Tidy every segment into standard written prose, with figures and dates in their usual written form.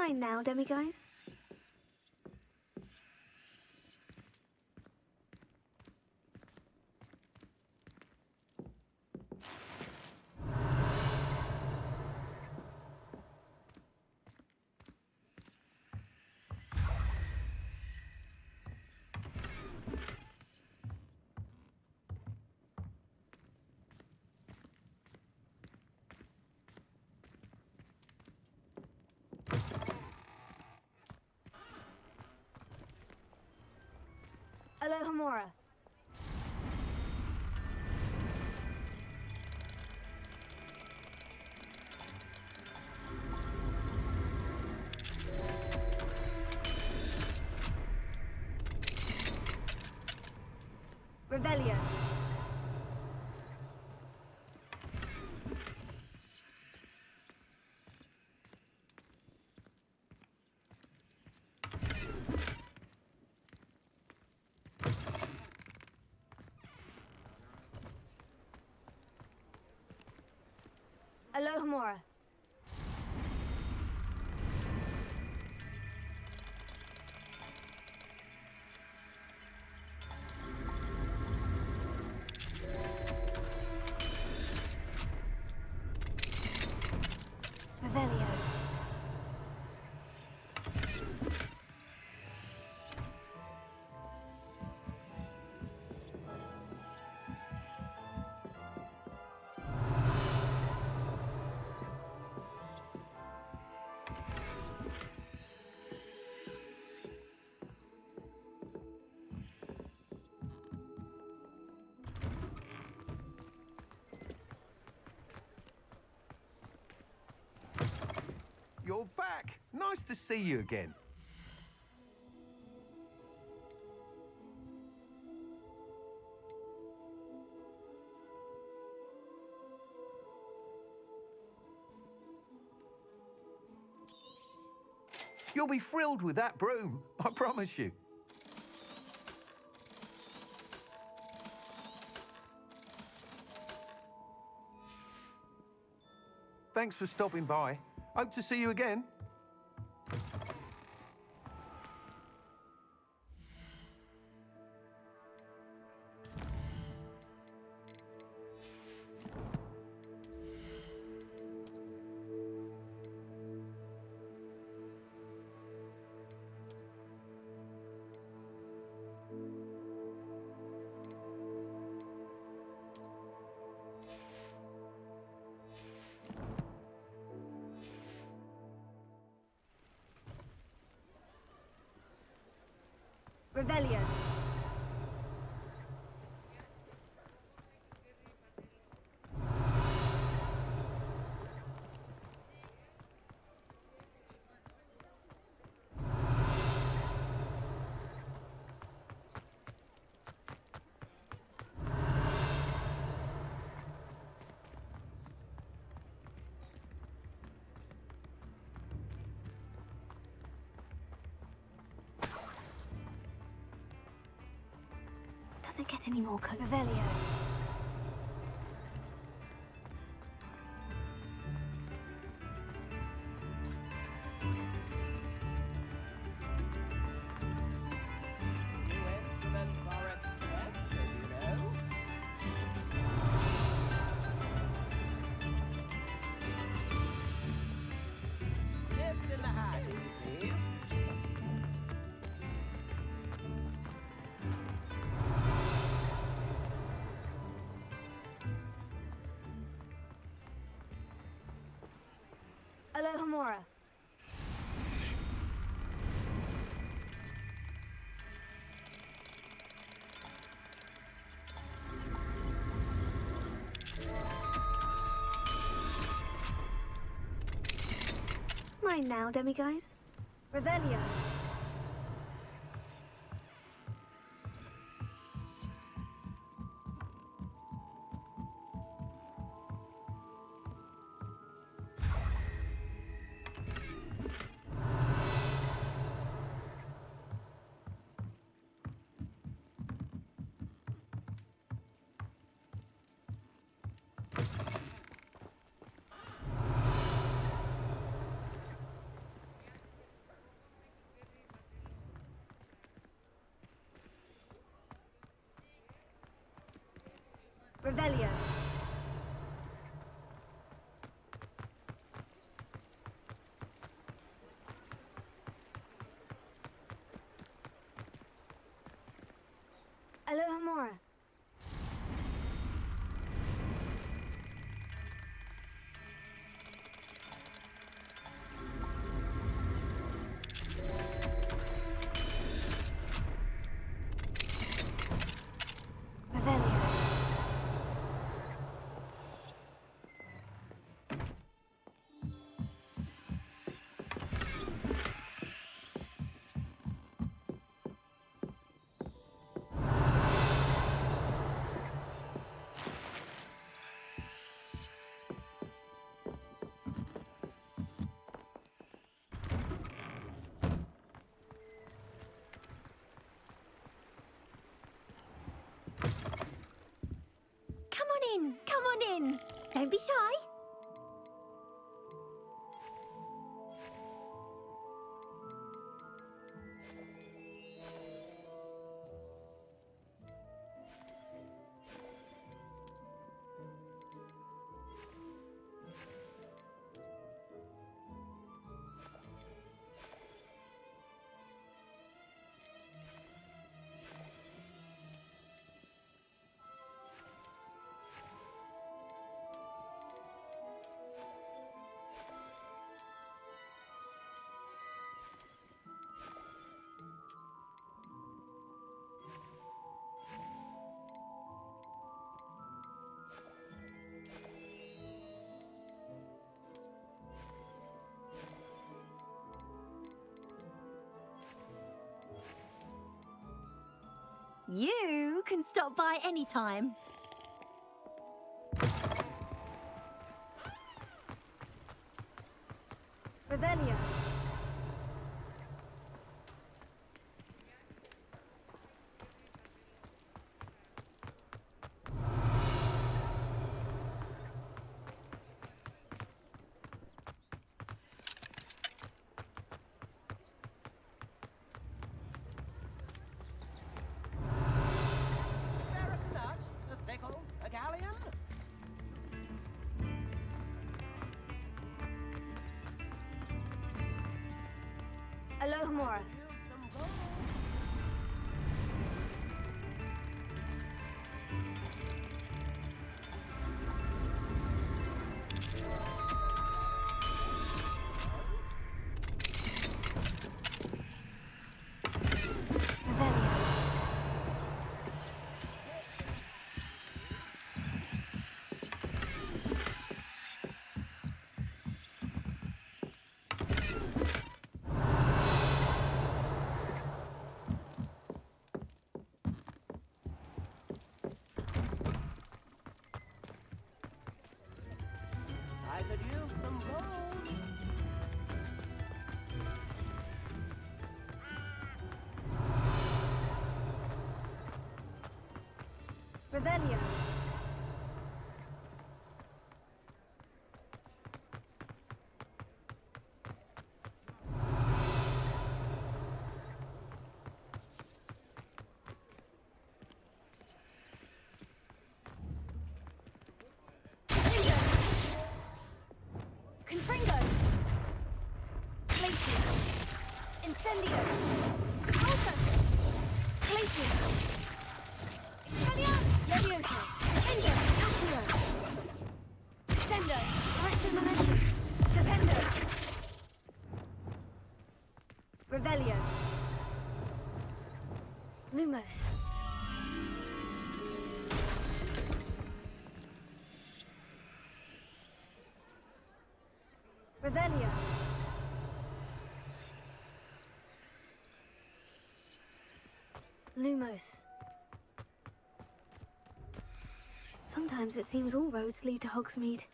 Mine now, demiguys. Alohomora. Revelio. Alohomora. Revelio. You're back. Nice to see you again. You'll be thrilled with that broom, I promise you. Thanks for stopping by. Hope to see you again. Revelio. Doesn't get any more Revelio. Alohomora. Mine now, demiguys. Revelio. Revelio. Alohomora. Come on in. Don't be shy. You can stop by anytime. Revelio. Alohomora. I could use some gold. Revelio. Confringo. Glacius. Incendio. Alta. Glacius. Expelliarmus. Leviosa. Incendio. Accio. Sendo. Arrested Momentum. Dependo. Revelio. Lumos. Revelio. Lumos. Sometimes it seems all roads lead to Hogsmeade.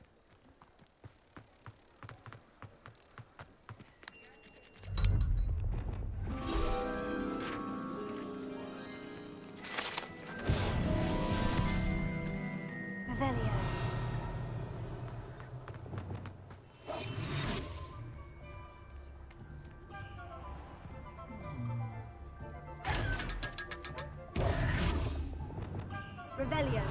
Revelio. Revelio.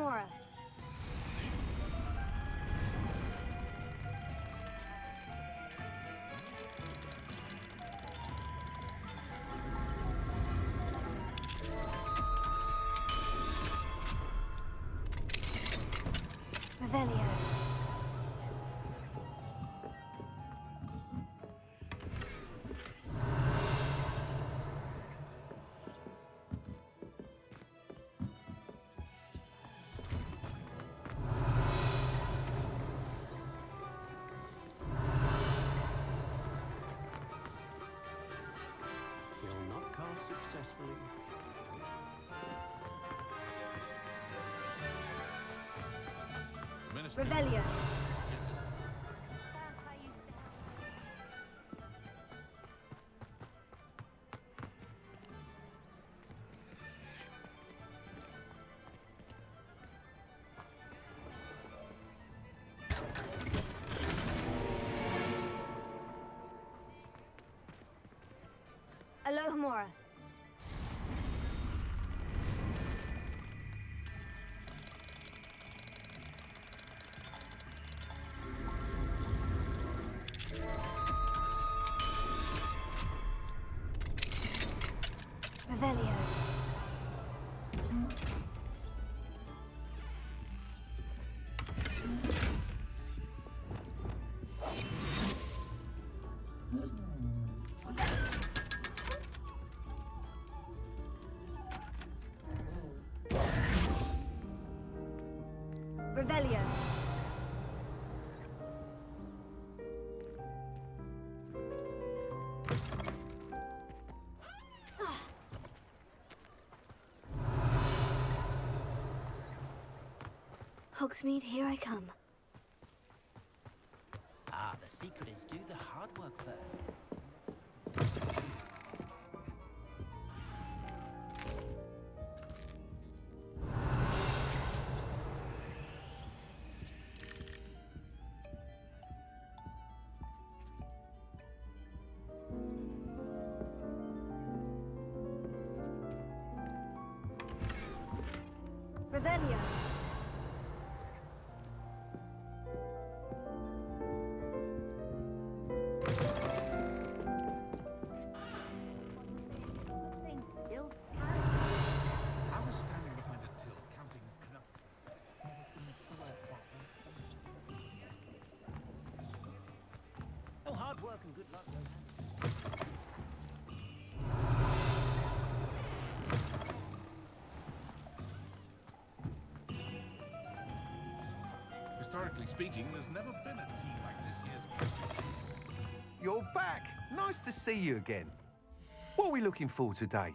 Alohomora. Revelio. You'll not cast successfully. Revelio. Alohomora. Revelio. Revelio. Hogsmeade, here I come. Ah, the secret is do the hard work first. Revelio. I was standing behind a till counting Oh, hard work and good luck. Historically speaking, there's never been a team like this year's. You're back. Nice to see you again. What are we looking for today?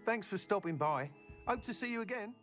Thanks for stopping by. Hope to see you again.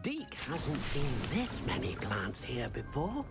Deke hasn't seen this many plants here before.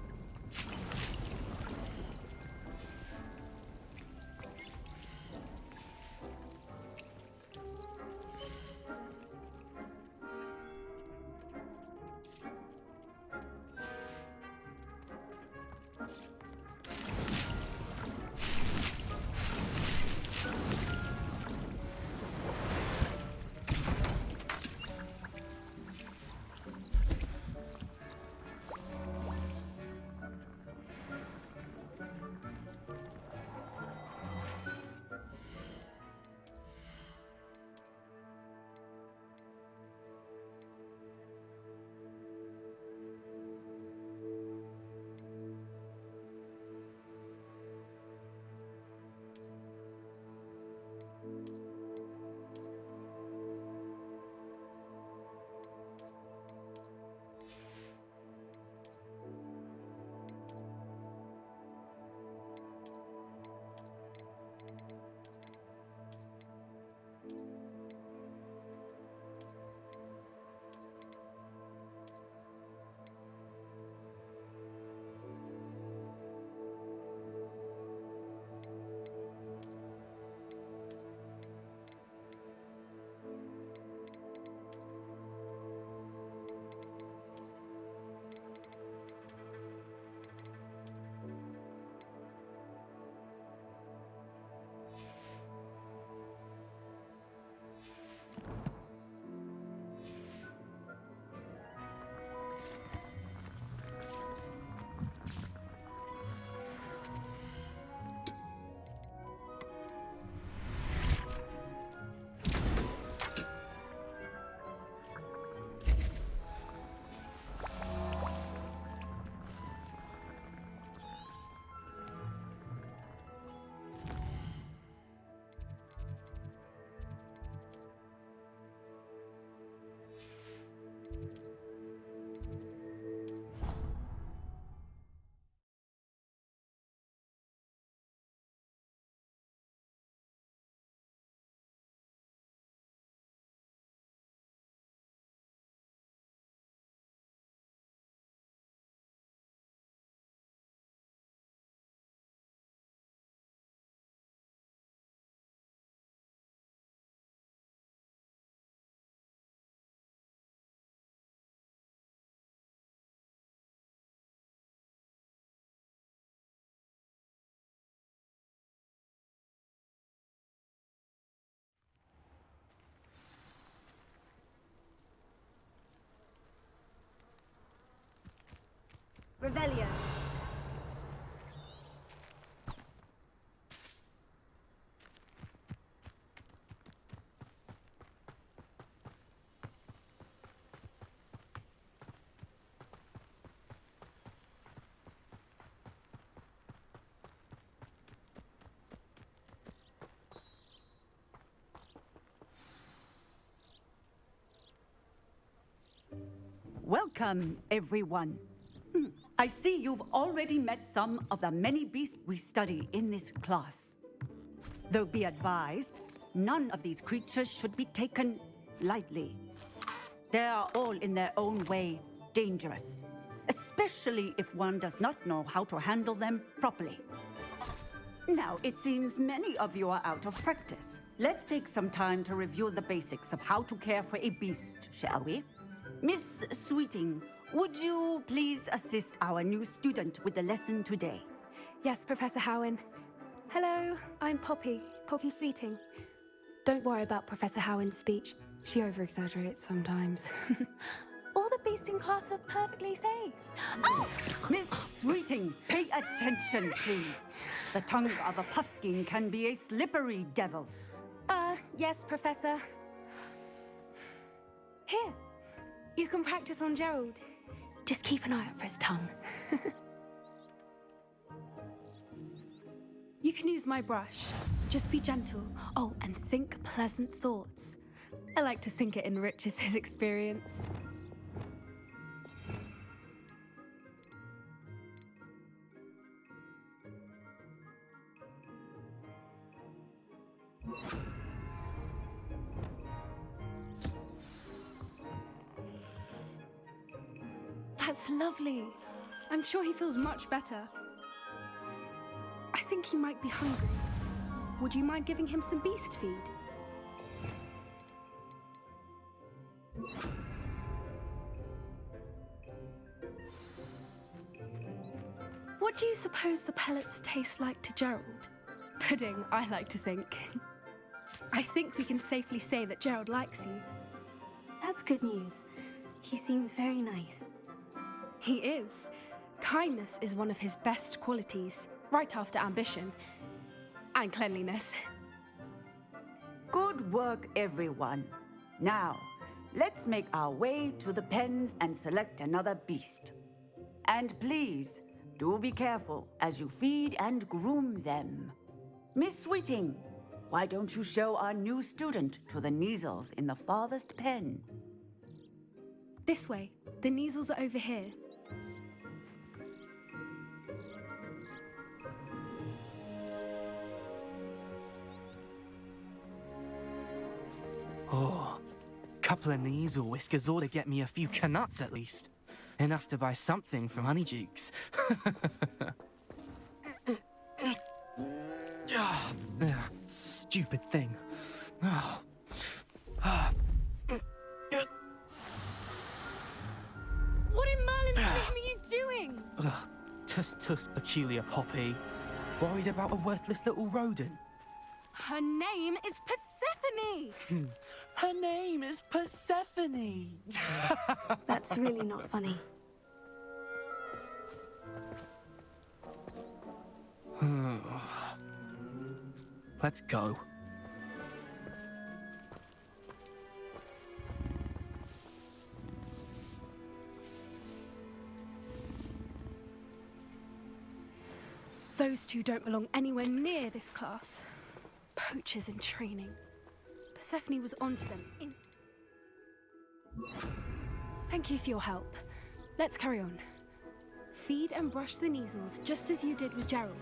Revelio. Welcome, everyone. I see you've already met some of the many beasts we study in this class. Though be advised, none of these creatures should be taken lightly. They are all in their own way dangerous, especially if one does not know how to handle them properly. Now, it seems many of you are out of practice. Let's take some time to review the basics of how to care for a beast, shall we? Miss Sweeting, would you please assist our new student with the lesson today? Yes, Professor Howen. Hello, I'm Poppy Sweeting. Don't worry about Professor Howen's speech. She over-exaggerates sometimes. All the beasts in class are perfectly safe. Oh! Miss Sweeting, pay attention, please. The tongue of a puffskein can be a slippery devil. Yes, Professor. Here, you can practice on Gerald. Just keep an eye out for his tongue. You can use my brush. Just be gentle. Oh, and think pleasant thoughts. I like to think it enriches his experience. That's lovely. I'm sure he feels much better. I think he might be hungry. Would you mind giving him some beast feed? What do you suppose the pellets taste like to Gerald? Pudding, I like to think. I think we can safely say that Gerald likes you. That's good news. He seems very nice. He is. Kindness is one of his best qualities, right after ambition. And cleanliness. Good work, everyone. Now, let's make our way to the pens and select another beast. And please, do be careful as you feed and groom them. Miss Sweeting, why don't you show our new student to the Neasels in the farthest pen? This way. The Neasels are over here. Oh, couple of Neasel whiskers ought to get me a few canuts at least. Enough to buy something from Honeydukes. Stupid thing. Oh. What in Merlin's name are you doing? Tuss, peculiar Poppy. Worried about a worthless little rodent. Her name is Persephone! Her name is Persephone! That's really not funny. Let's go. Those two don't belong anywhere near this class. Poachers in training. Persephone was onto them. Thank you for your help. Let's carry on. Feed and brush the Neasels just as you did with Gerald.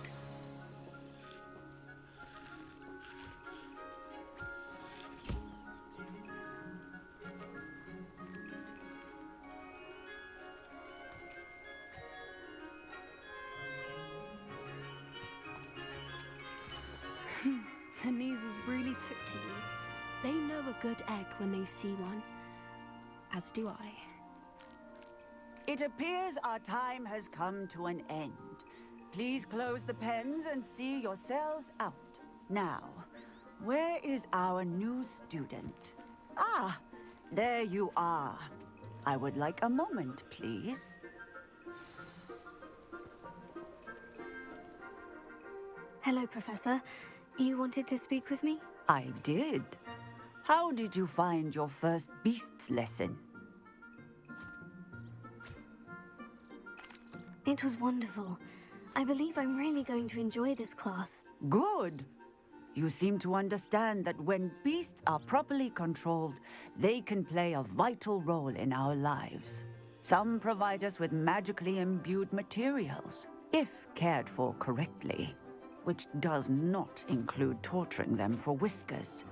The Neasels really took to you. They know a good egg when they see one. As do I. It appears our time has come to an end. Please close the pens and see yourselves out. Now, where is our new student? Ah, there you are. I would like a moment, please. Hello, Professor. You wanted to speak with me? I did. How did you find your first beasts lesson? It was wonderful. I believe I'm really going to enjoy this class. Good. You seem to understand that when beasts are properly controlled, they can play a vital role in our lives. Some provide us with magically imbued materials, if cared for correctly, which does not include torturing them for whiskers.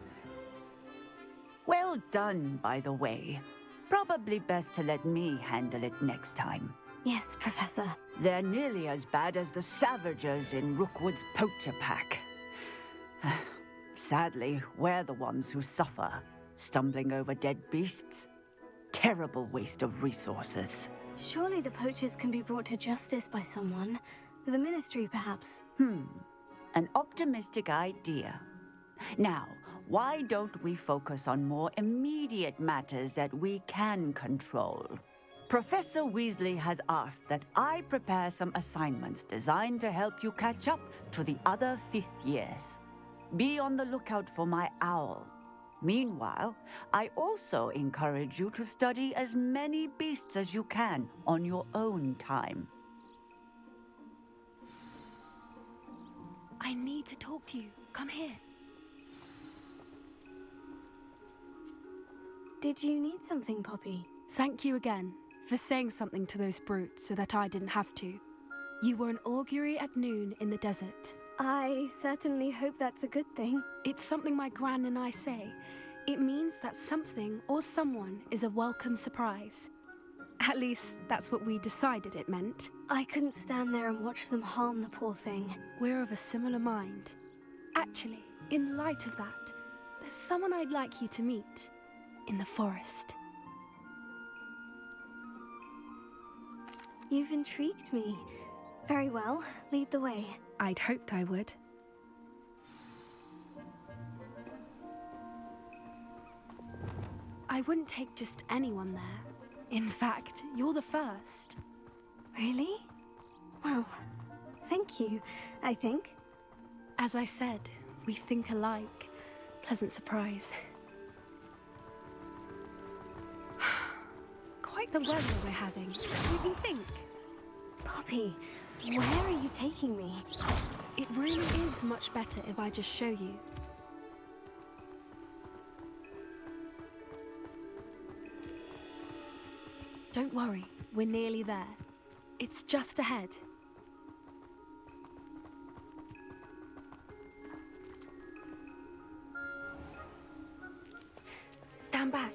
Well done, by the way. Probably best to let me handle it next time. Yes, Professor. They're nearly as bad as the Savagers in Rookwood's poacher pack. Sadly, we're the ones who suffer, stumbling over dead beasts. Terrible waste of resources. Surely the poachers can be brought to justice by someone. The Ministry, perhaps. An optimistic idea. Now, why don't we focus on more immediate matters that we can control? Professor Weasley has asked that I prepare some assignments designed to help you catch up to the other 5th years. Be on the lookout for my owl. Meanwhile, I also encourage you to study as many beasts as you can on your own time. I need to talk to you. Come here. Did you need something, Poppy? Thank you again for saying something to those brutes so that I didn't have to. You were an augury at noon in the desert. I certainly hope that's a good thing. It's something my gran and I say. It means that something or someone is a welcome surprise. At least, that's what we decided it meant. I couldn't stand there and watch them harm the poor thing. We're of a similar mind. Actually, in light of that, there's someone I'd like you to meet in the forest. You've intrigued me. Very well, lead the way. I'd hoped I would. I wouldn't take just anyone there. In fact, you're the first. Really? Well, thank you, I think. As I said, we think alike. Pleasant surprise. Quite the weather we're having. What do you think? Poppy, where are you taking me? It really is much better if I just show you. Don't worry, we're nearly there. It's just ahead. Stand back.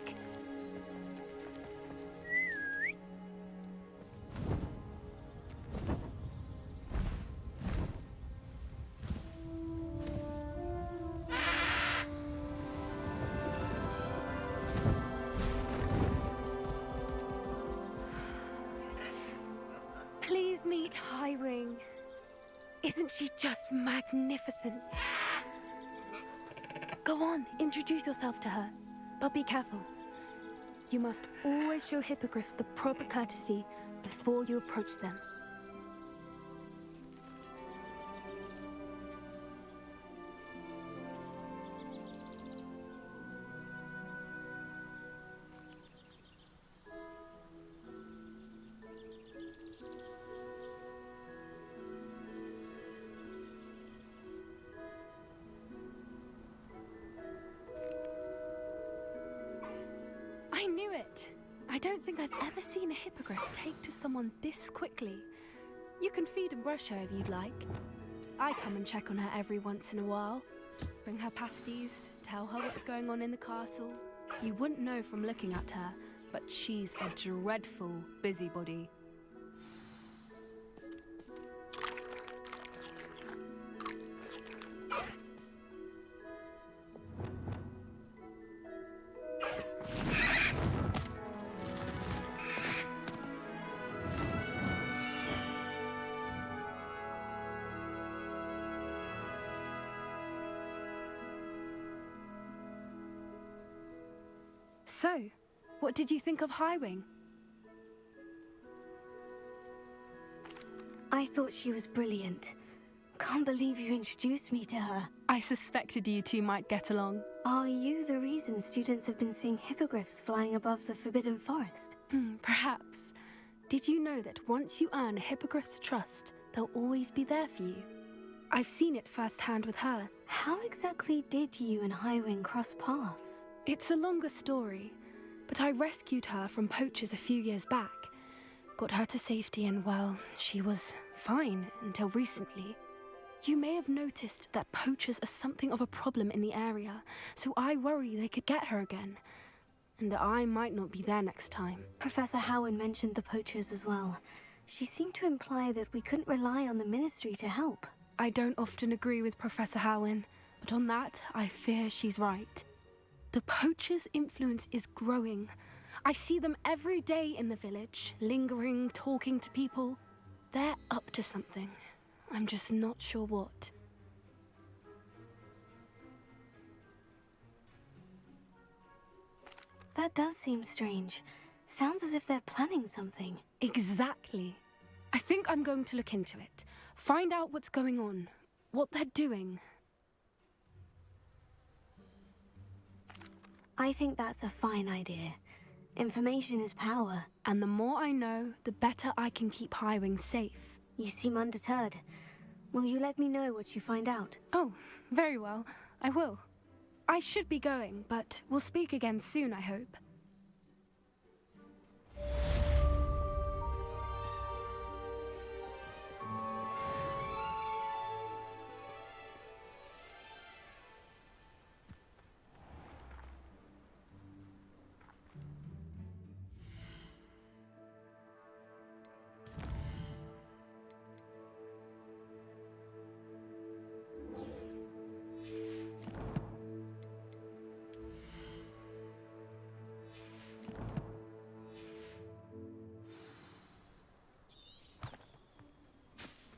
Please meet Highwing. Isn't she just magnificent? Go on, introduce yourself to her. But be careful. You must always show hippogriffs the proper courtesy before you approach them. I knew it! I don't think I've ever seen a hippogriff take to someone this quickly. You can feed and brush her if you'd like. I come and check on her every once in a while. Bring her pasties, tell her what's going on in the castle. You wouldn't know from looking at her, but she's a dreadful busybody. So, what did you think of Highwing? I thought she was brilliant. Can't believe you introduced me to her. I suspected you two might get along. Are you the reason students have been seeing hippogriffs flying above the Forbidden Forest? Perhaps. Did you know that once you earn a hippogriff's trust, they'll always be there for you? I've seen it firsthand with her. How exactly did you and Highwing cross paths? It's a longer story, but I rescued her from poachers a few years back. Got her to safety and, well, she was fine until recently. You may have noticed that poachers are something of a problem in the area, so I worry they could get her again. And I might not be there next time. Professor Howin mentioned the poachers as well. She seemed to imply that we couldn't rely on the Ministry to help. I don't often agree with Professor Howin, but on that, I fear she's right. The poachers' influence is growing. I see them every day in the village, lingering, talking to people. They're up to something. I'm just not sure what. That does seem strange. Sounds as if they're planning something. Exactly. I think I'm going to look into it. Find out what's going on, what they're doing. I think that's a fine idea. Information is power. And the more I know, the better I can keep Highwing safe. You seem undeterred. Will you let me know what you find out? Oh, very well. I will. I should be going, but we'll speak again soon, I hope.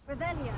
Revelio.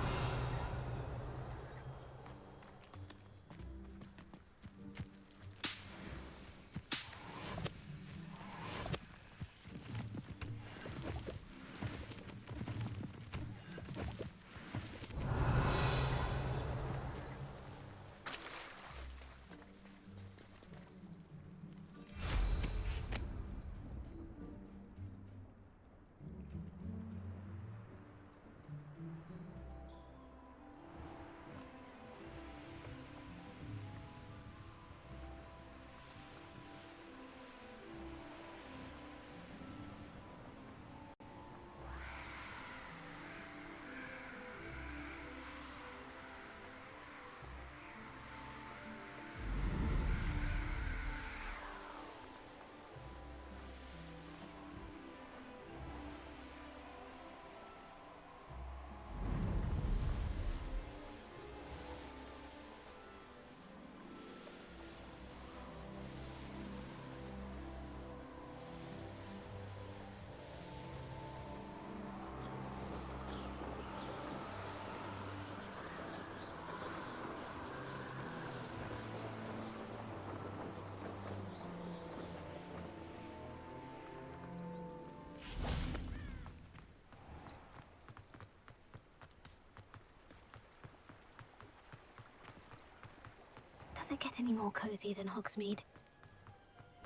Does it get any more cozy than Hogsmeade?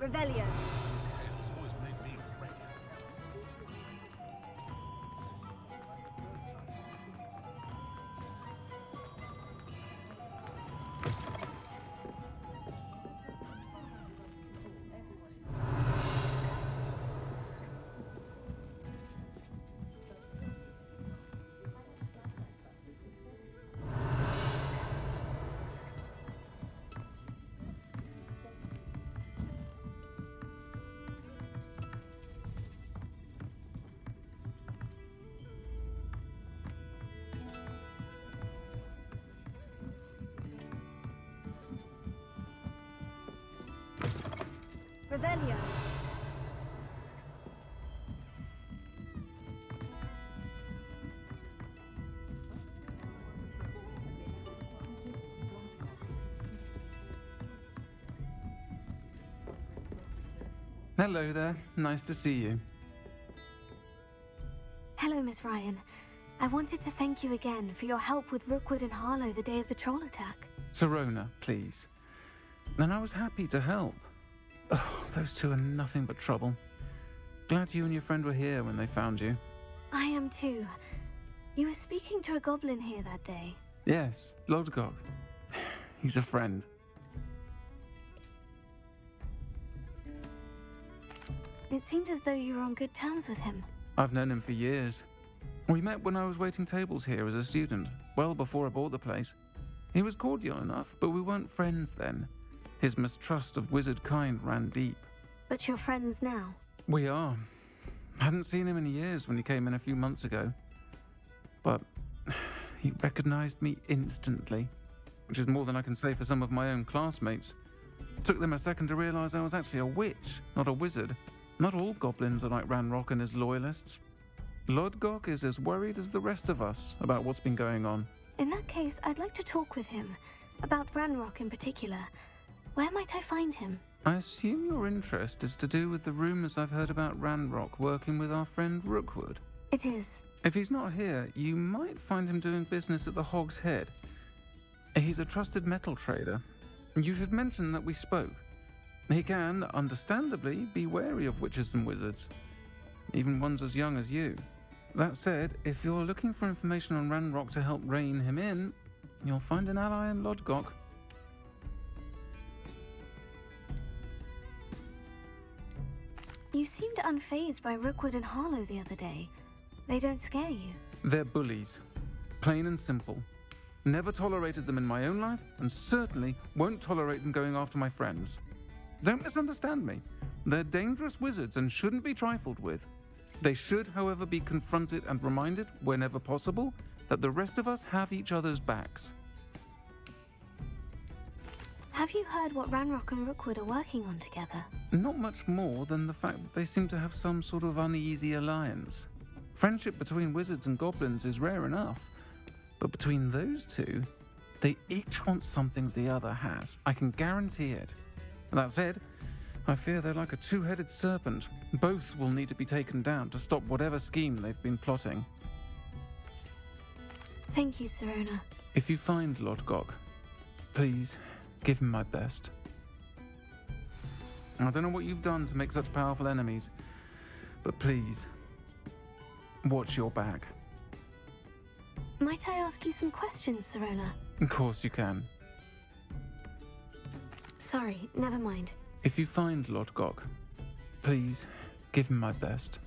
Revelio. Tales always made me afraid. Revelio. Hello there. Nice to see you. Hello, Miss Ryan. I wanted to thank you again for your help with Rookwood and Harlow the day of the troll attack. Sirona, please. And I was happy to help. Oh, those two are nothing but trouble. Glad you and your friend were here when they found you. I am too. You were speaking to a goblin here that day. Yes, Lodgok. He's a friend. It seemed as though you were on good terms with him. I've known him for years. We met when I was waiting tables here as a student, well before I bought the place. He was cordial enough, but we weren't friends then. His mistrust of wizard kind ran deep. But you're friends now. We are. Hadn't seen him in years when he came in a few months ago. But he recognized me instantly, which is more than I can say for some of my own classmates. Took them a second to realize I was actually a witch, not a wizard. Not all goblins are like Ranrock and his loyalists. Lodgok is as worried as the rest of us about what's been going on. In that case, I'd like to talk with him. About Ranrock in particular. Where might I find him? I assume your interest is to do with the rumors I've heard about Ranrock working with our friend Rookwood. It is. If he's not here, you might find him doing business at the Hog's Head. He's a trusted metal trader. You should mention that we spoke. He can, understandably, be wary of witches and wizards, even ones as young as you. That said, if you're looking for information on Ranrock to help rein him in, you'll find an ally in Lodgok. You seemed unfazed by Rookwood and Harlow the other day. They don't scare you. They're bullies. Plain and simple. Never tolerated them in my own life, and certainly won't tolerate them going after my friends. Don't misunderstand me. They're dangerous wizards and shouldn't be trifled with. They should, however, be confronted and reminded, whenever possible, that the rest of us have each other's backs. Have you heard what Ranrock and Rookwood are working on together? Not much more than the fact that they seem to have some sort of uneasy alliance. Friendship between wizards and goblins is rare enough, but between those two, they each want something the other has. I can guarantee it. That said, I fear they're like a two-headed serpent. Both will need to be taken down to stop whatever scheme they've been plotting. Thank you, Sirona. If you find Lodgok, please give him my best. I don't know what you've done to make such powerful enemies, but please, watch your back. Might I ask you some questions, Sirona? Of course you can. Sorry, never mind. If you find Lodgok, please give him my best.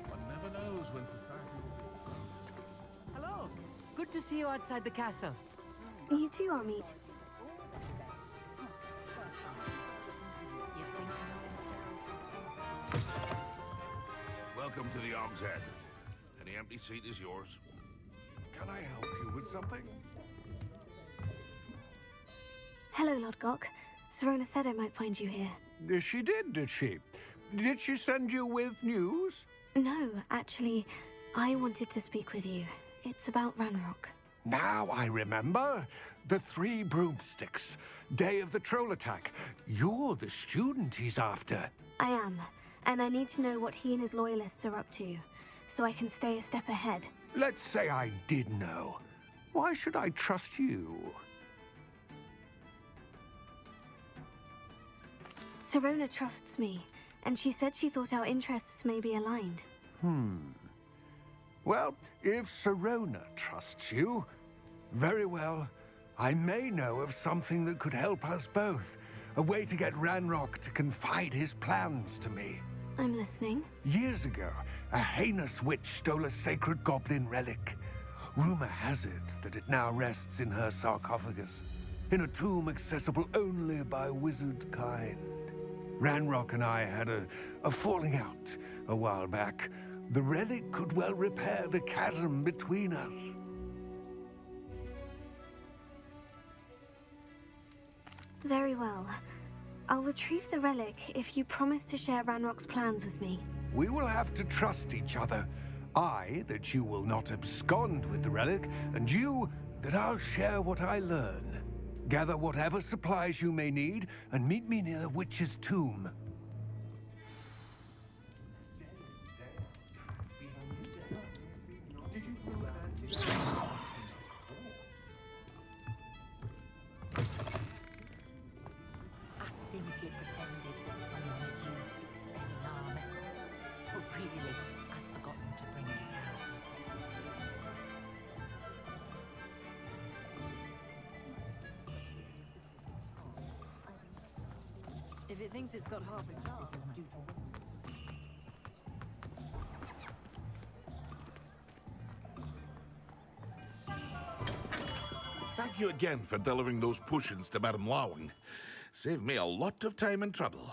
One never knows when propriety will be. Hello. Good to see you outside the castle. You too, Amit. Welcome to the Hog's Head. Any empty seat is yours. Can I help you with something? Hello, Lodgok. Sirona said I might find you here. She did she? Did she send you with news? No, actually, I wanted to speak with you. It's about Ranrock. Now I remember. The 3 broomsticks. Day of the troll attack. You're the student he's after. I am, and I need to know what he and his loyalists are up to, so I can stay a step ahead. Let's say I did know. Why should I trust you? Sirona trusts me, and she said she thought our interests may be aligned. Well, if Sirona trusts you, very well. I may know of something that could help us both. A way to get Ranrock to confide his plans to me. I'm listening. Years ago, a heinous witch stole a sacred goblin relic. Rumor has it that it now rests in her sarcophagus, in a tomb accessible only by wizard kind. Ranrock and I had a falling out a while back. The relic could well repair the chasm between us. Very well. I'll retrieve the relic if you promise to share Ranrock's plans with me. We will have to trust each other. I, that you will not abscond with the relic, and you, that I'll share what I learn. Gather whatever supplies you may need, and meet me near the witch's tomb. I simply pretended that someone had used expelling armor. But really, I'd forgotten to bring it down. If it thinks it's got half a chance, Thank you again for delivering those potions to Madame Lawing. Saved me a lot of time and trouble.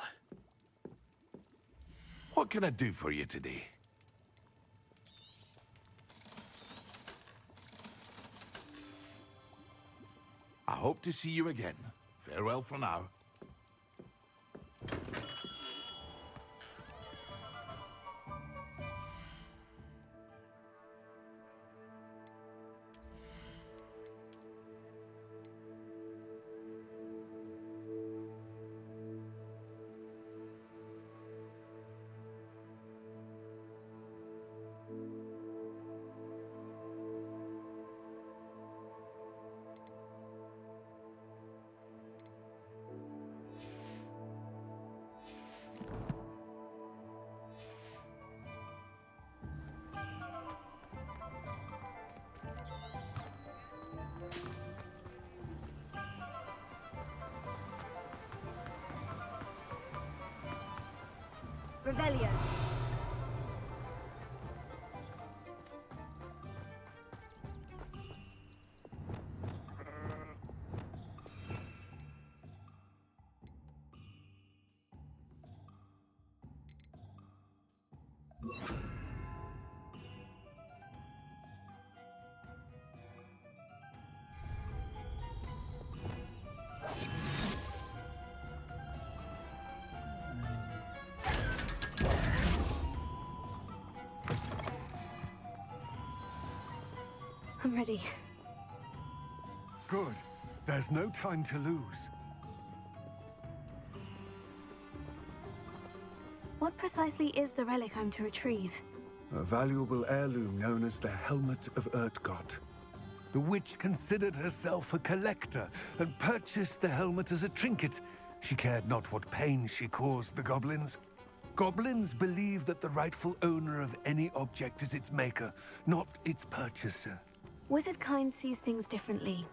What can I do for you today? I hope to see you again. Farewell for now. Revelio. I'm ready. Good. There's no time to lose. What precisely is the relic I'm to retrieve? A valuable heirloom known as the Helmet of Urtgott. The witch considered herself a collector and purchased the helmet as a trinket. She cared not what pain she caused the goblins. Goblins believe that the rightful owner of any object is its maker, not its purchaser. Wizard kind sees things differently.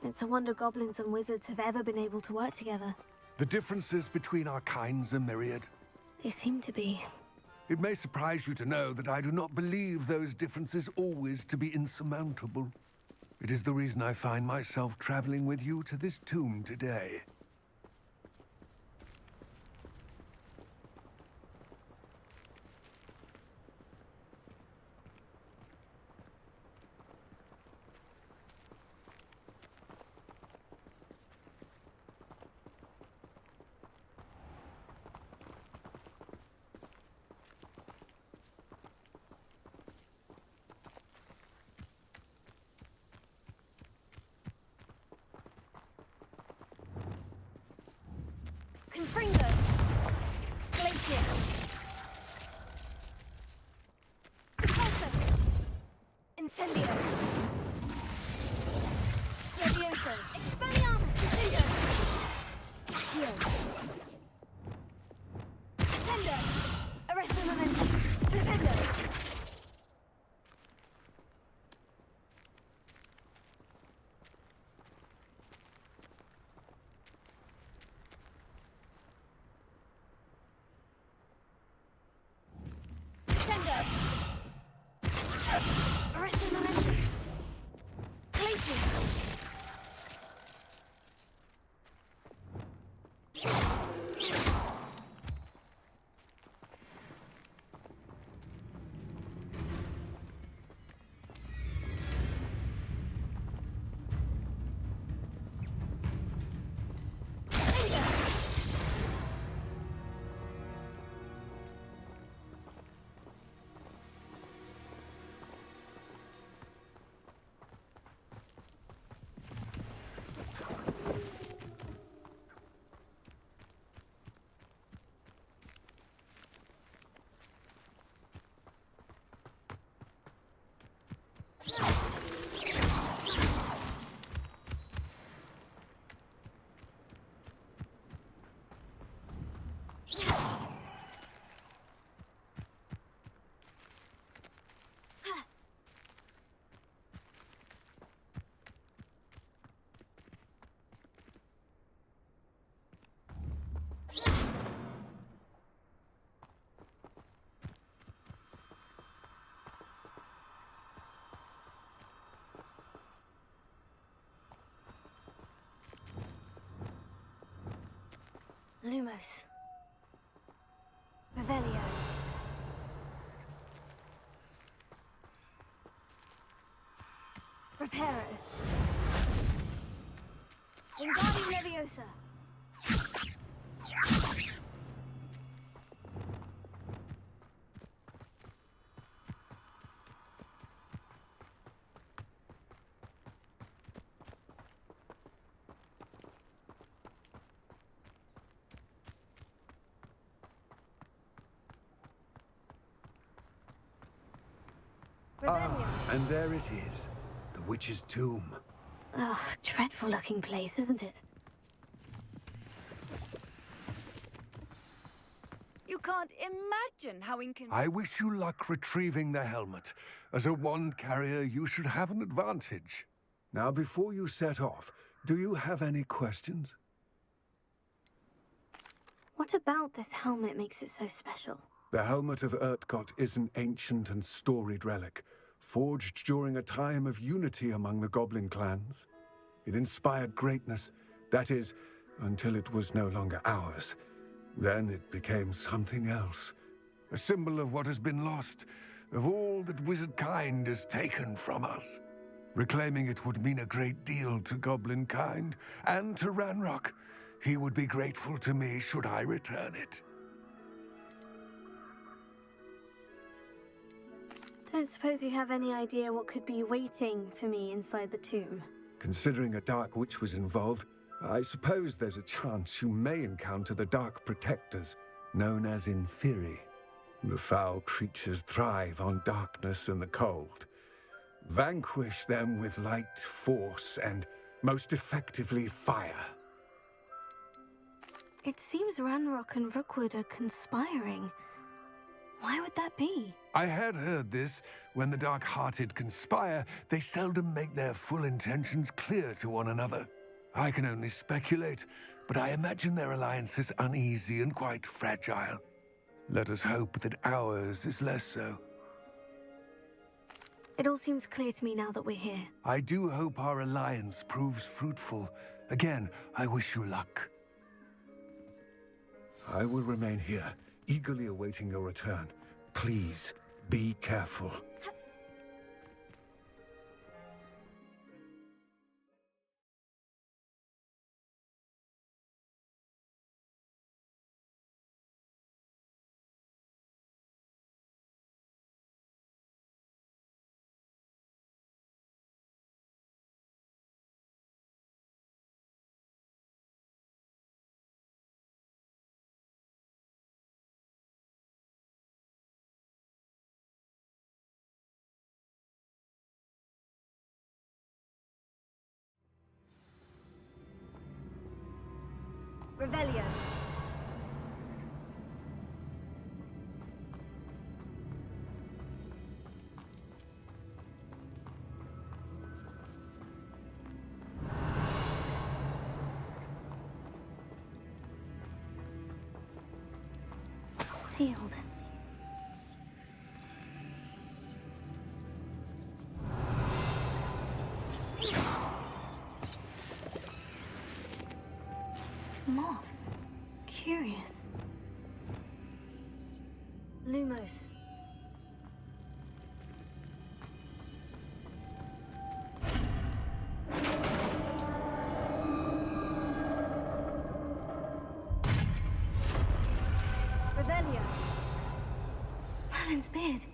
It's a wonder goblins and wizards have ever been able to work together. The differences between our kinds are myriad. They seem to be. It may surprise you to know that I do not believe those differences always to be insurmountable. It is the reason I find myself traveling with you to this tomb today. Confringo! Glacier! Pulsar! Incendio! Levioso! Expelliarmus! Confringo! Accio! Ascendo! Arresto Momentum! Flipendo! Arresting momentum. Glacier. Lumos. Revelio. Reparo. Wingardium Leviosa. Revelio. And there it is, the witch's tomb. Oh, dreadful looking place, isn't it? You can't imagine how inconvenient. I wish you luck retrieving the helmet. As a wand carrier, you should have an advantage. Now, before you set off, do you have any questions? What about this helmet makes it so special? The helmet of Urtkot is an ancient and storied relic, forged during a time of unity among the goblin clans. It inspired greatness, that is, until it was no longer ours. Then it became something else. A symbol of what has been lost, of all that wizard kind has taken from us. Reclaiming it would mean a great deal to goblin kind, and to Ranrock. He would be grateful to me should I return it. Don't suppose you have any idea what could be waiting for me inside the tomb? Considering a Dark Witch was involved, I suppose there's a chance you may encounter the Dark Protectors, known as Inferi. The foul creatures thrive on darkness and the cold. Vanquish them with light, force, and, most effectively, fire. It seems Ranrock and Rookwood are conspiring. Why would that be? I had heard this. When the dark-hearted conspire, they seldom make their full intentions clear to one another. I can only speculate, but I imagine their alliance is uneasy and quite fragile. Let us hope that ours is less so. It all seems clear to me now that we're here. I do hope our alliance proves fruitful. Again, I wish you luck. I will remain here, eagerly awaiting your return. Please, be careful. Revelio. Sealed. Moths. Curious. Lumos. Revelio. Merlin's beard.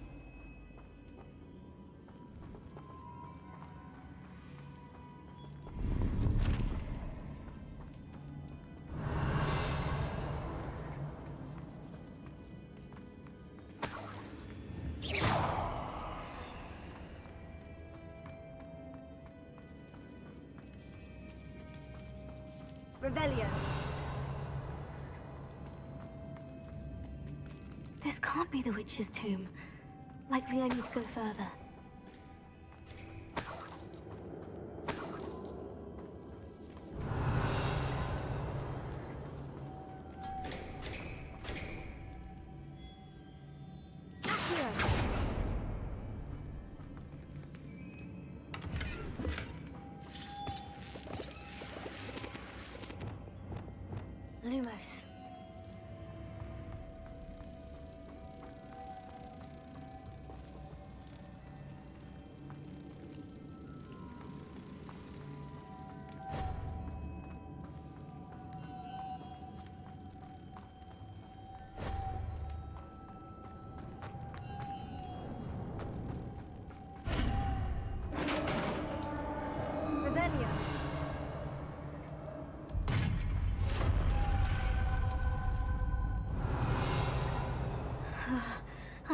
Revelio. This can't be the witch's tomb. Likely I need to go further. Accio. Lumos.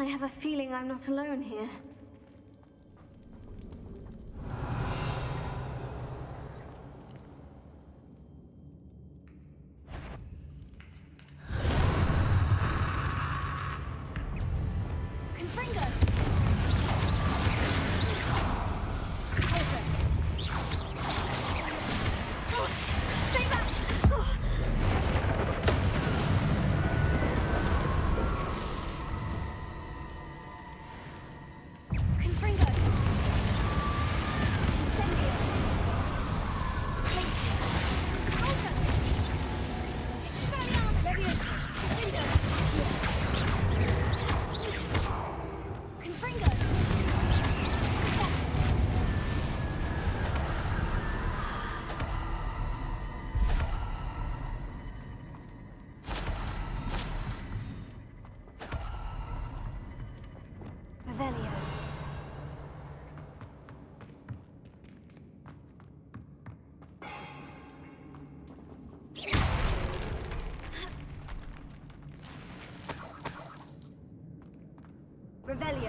have a feeling I'm not alone here. Revelio.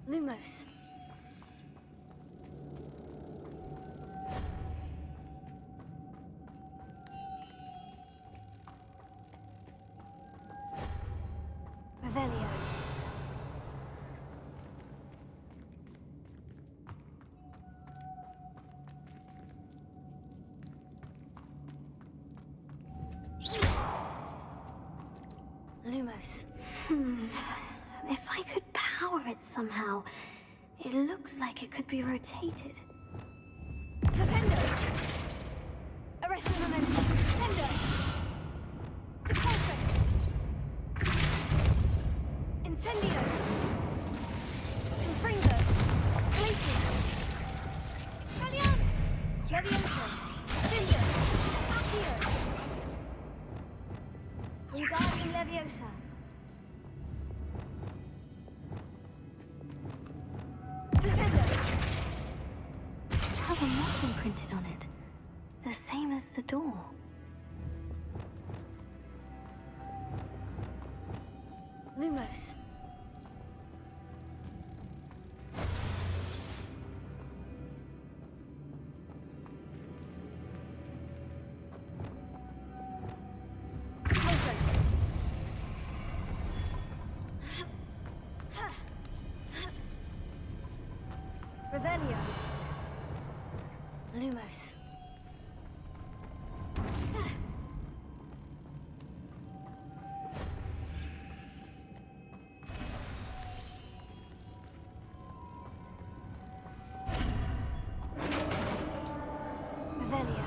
Lumos. Revelio. Lumos. If I could power it somehow, it looks like it could be rotated. Flipendo! Arresto momentum! Sendo! Repulsor! Incendio! Confringo! Glacius! Gallianus! Levioso! Cinder! Accio! Wingardium Leviosa! This has a mark imprinted on it, the same as the door. Lumos. Revelio. Lumos. Revelio.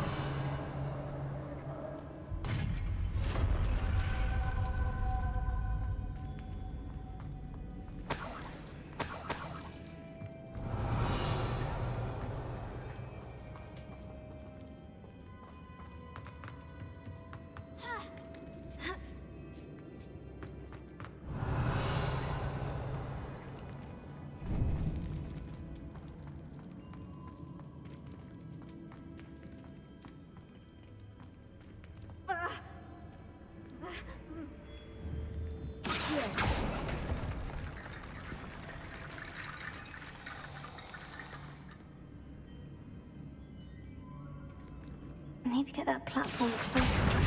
I need to get that platform closer.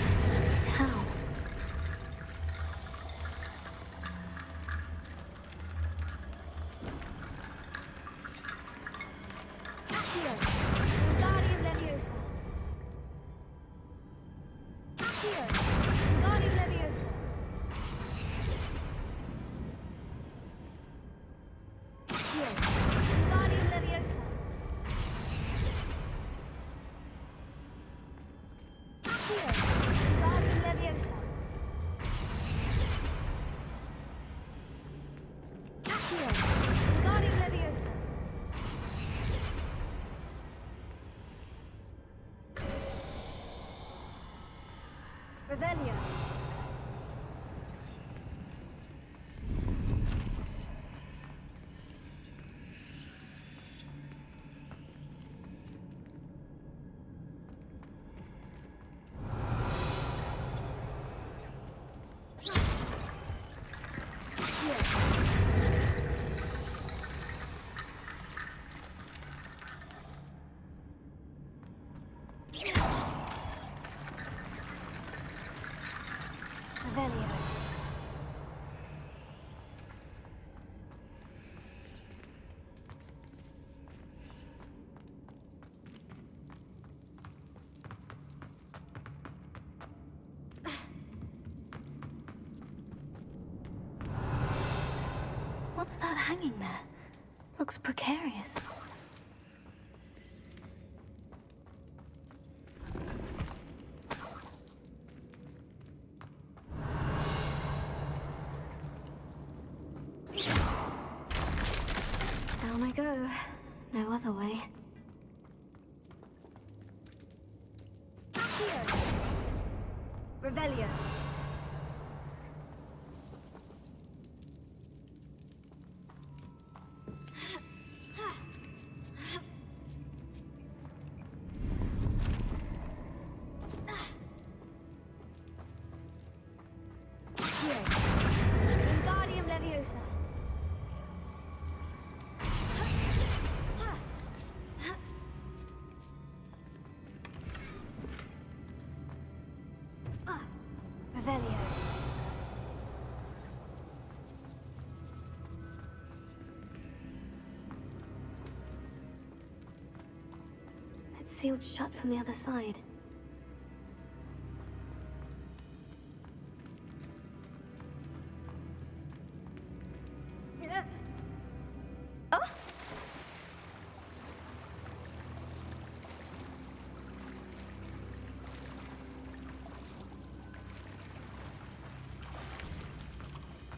But how? Accio! Wingardium Leviosa! Accio! Wingardium Leviosa! Accio! Wingardium Leviosa! Accio! Revelio. Revelio. What's that hanging there? Looks precarious. Down I go. No other way. Here. Revelio. Here. Wingardium Leviosa. Revelio. It's sealed shut from the other side. Oh!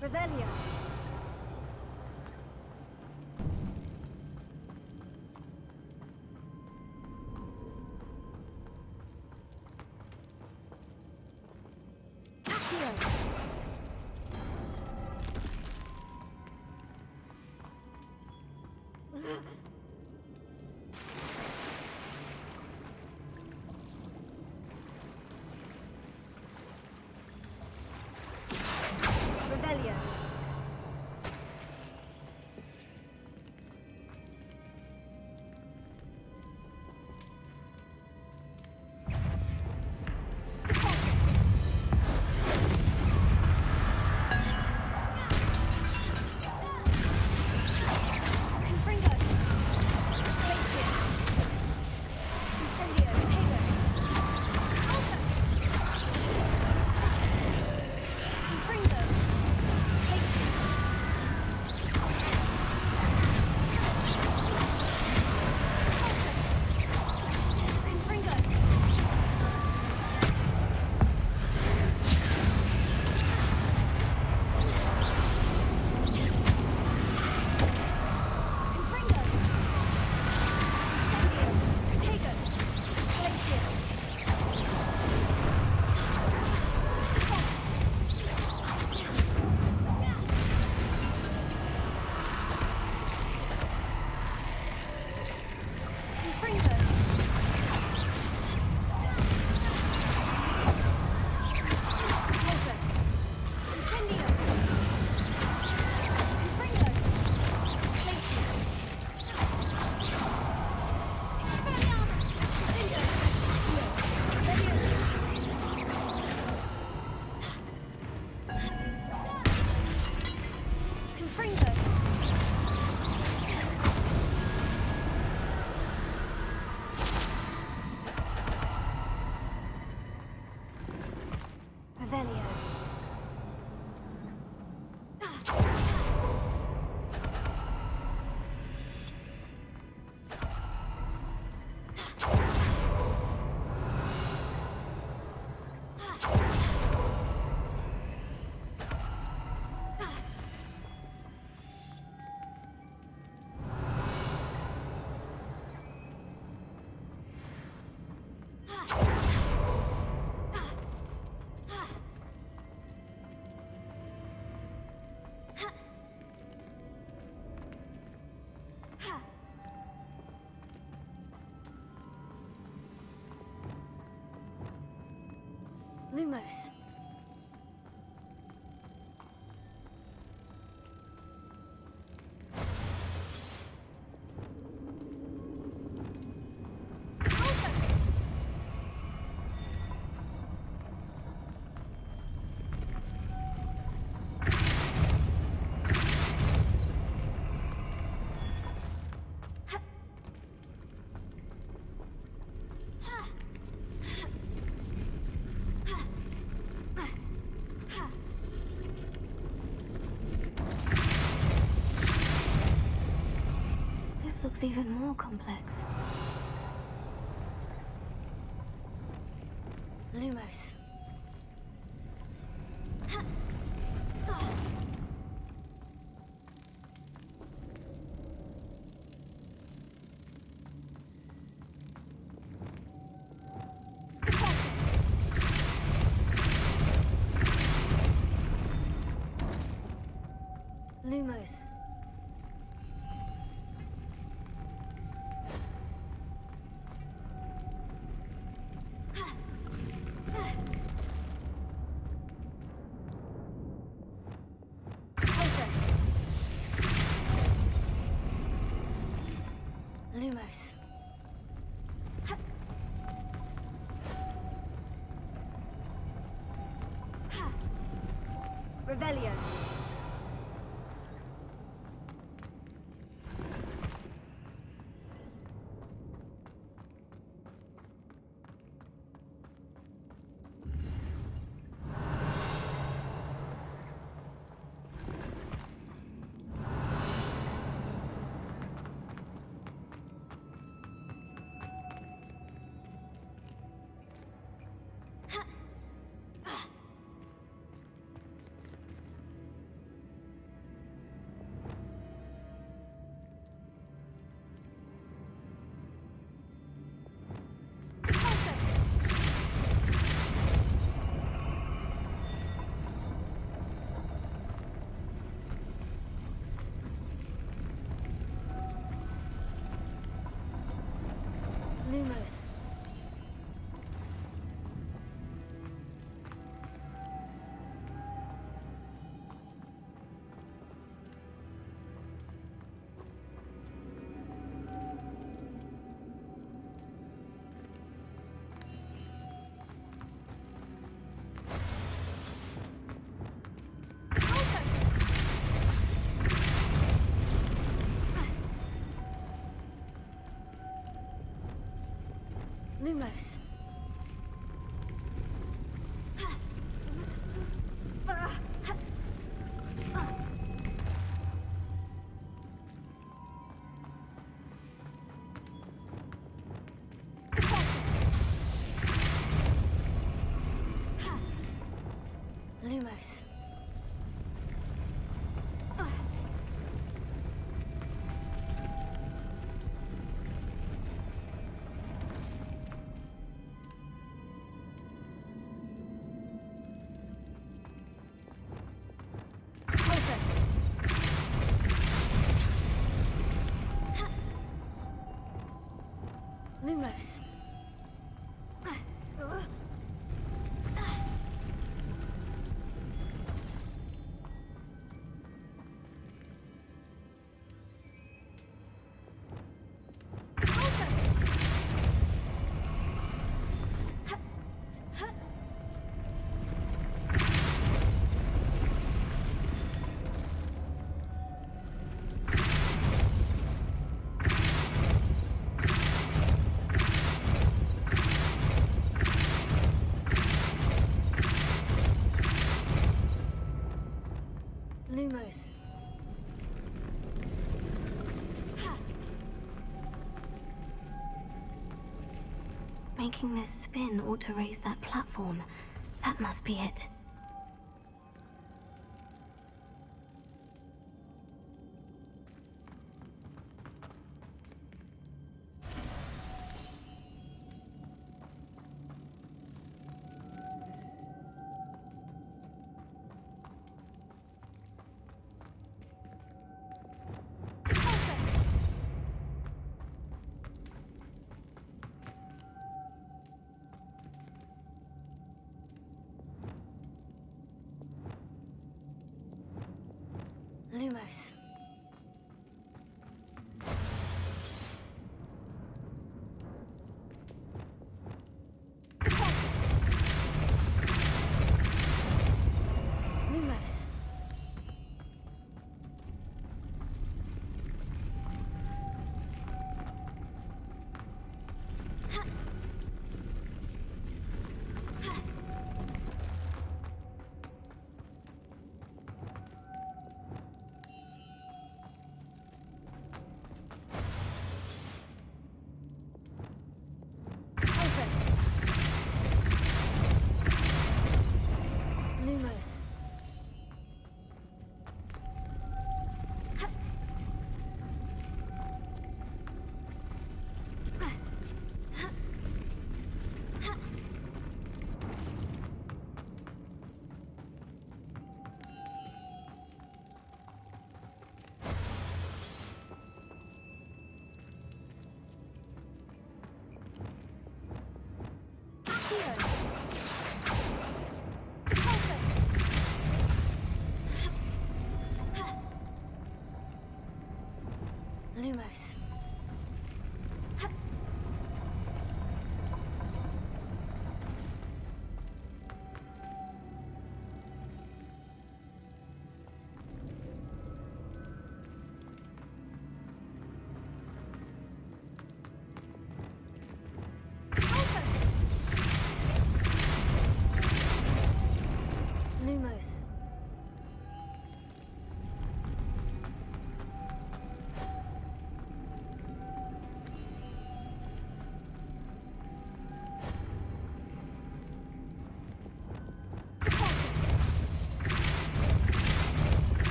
Revelio. Accio. Revelio. Lumos. This looks even more complex. Lumos. Lumos. Lumos. Revelio. Lumos. Lumos. Lumos. Lumos. Lumos. Making this spin ought to raise that platform. That must be it. Lumos. Lumos. Lumos. Lumos.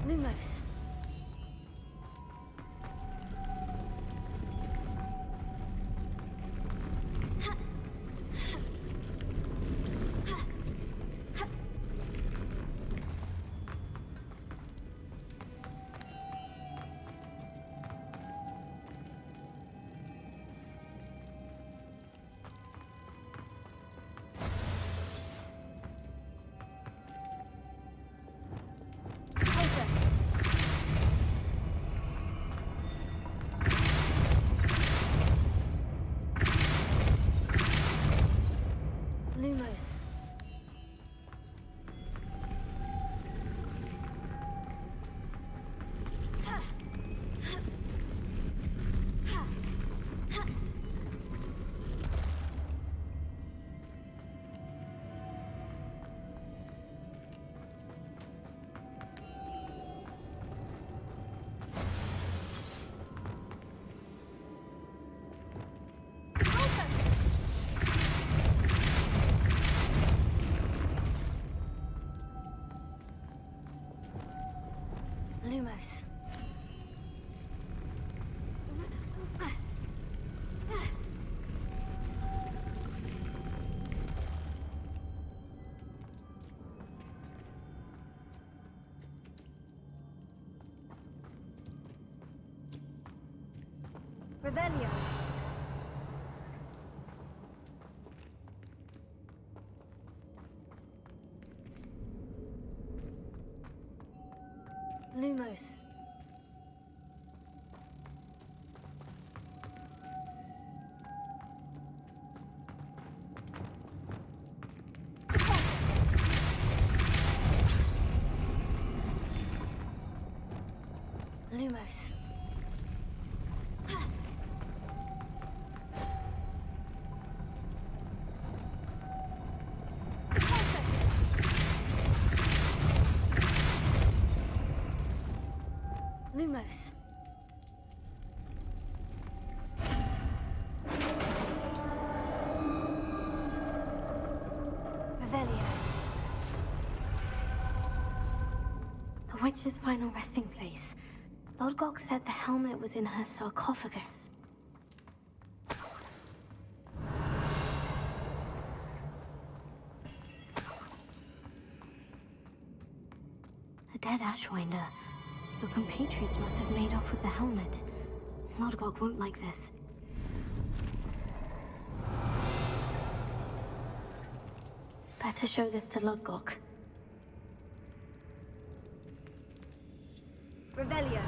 Lumos. Lumos. Lumos. Lumos. Revelio. Lumos. Lumos. Lumos. Revelio. The witch's final resting place. Lord Gok said the helmet was in her sarcophagus. A dead Ashwinder. Your compatriots must have made off with the helmet. Lodgok won't like this. Better show this to Lodgok. Revelio.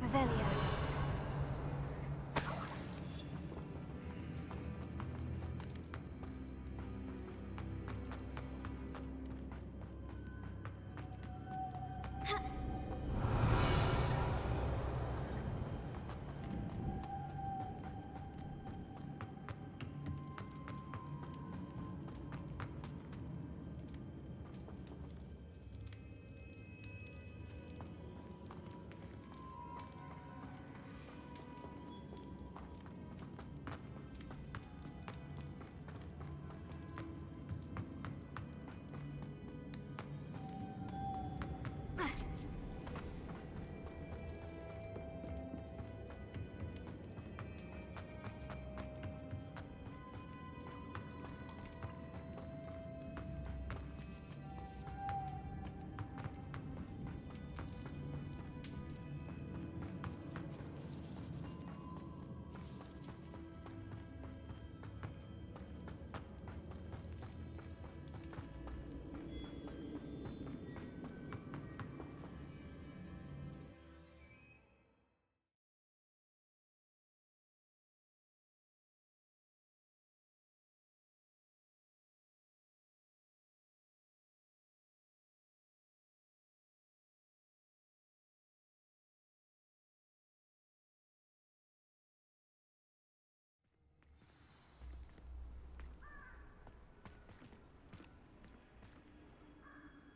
Revelio.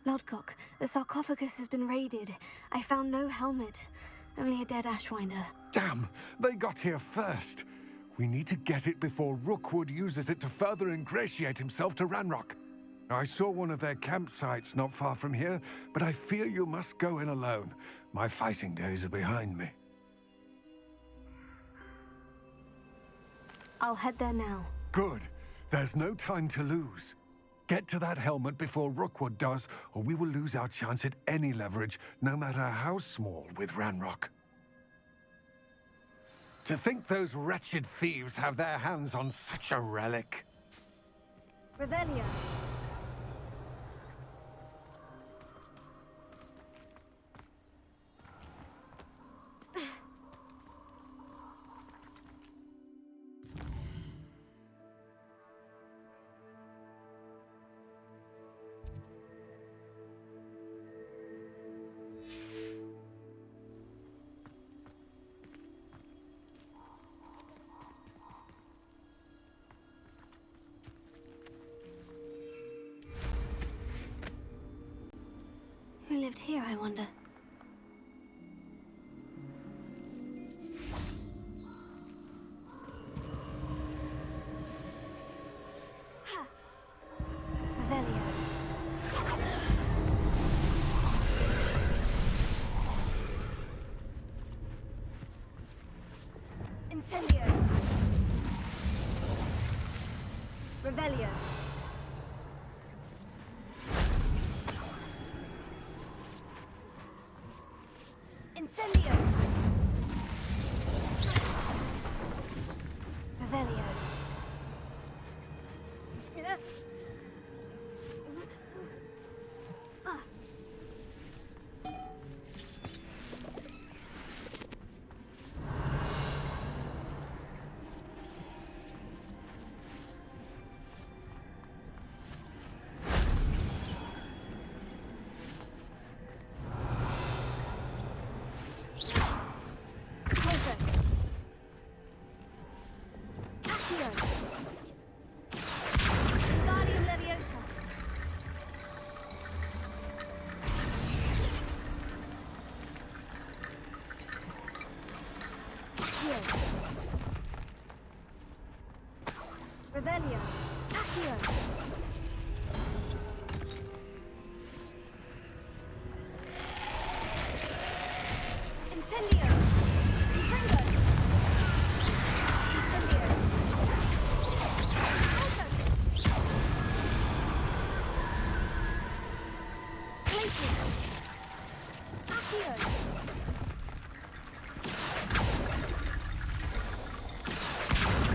Lodgok, the sarcophagus has been raided. I found no helmet, only a dead Ashwinder. Damn! They got here first. We need to get it before Rookwood uses it to further ingratiate himself to Ranrock. I saw one of their campsites not far from here, but I fear you must go in alone. My fighting days are behind me. I'll head there now. Good. There's no time to lose. Get to that helmet before Rookwood does, or we will lose our chance at any leverage, no matter how small, with Ranrock. To think those wretched thieves have their hands on such a relic. Revelio. Who lived here, I wonder? Revelio. Incendio. Revelio. Incendio. Revelio.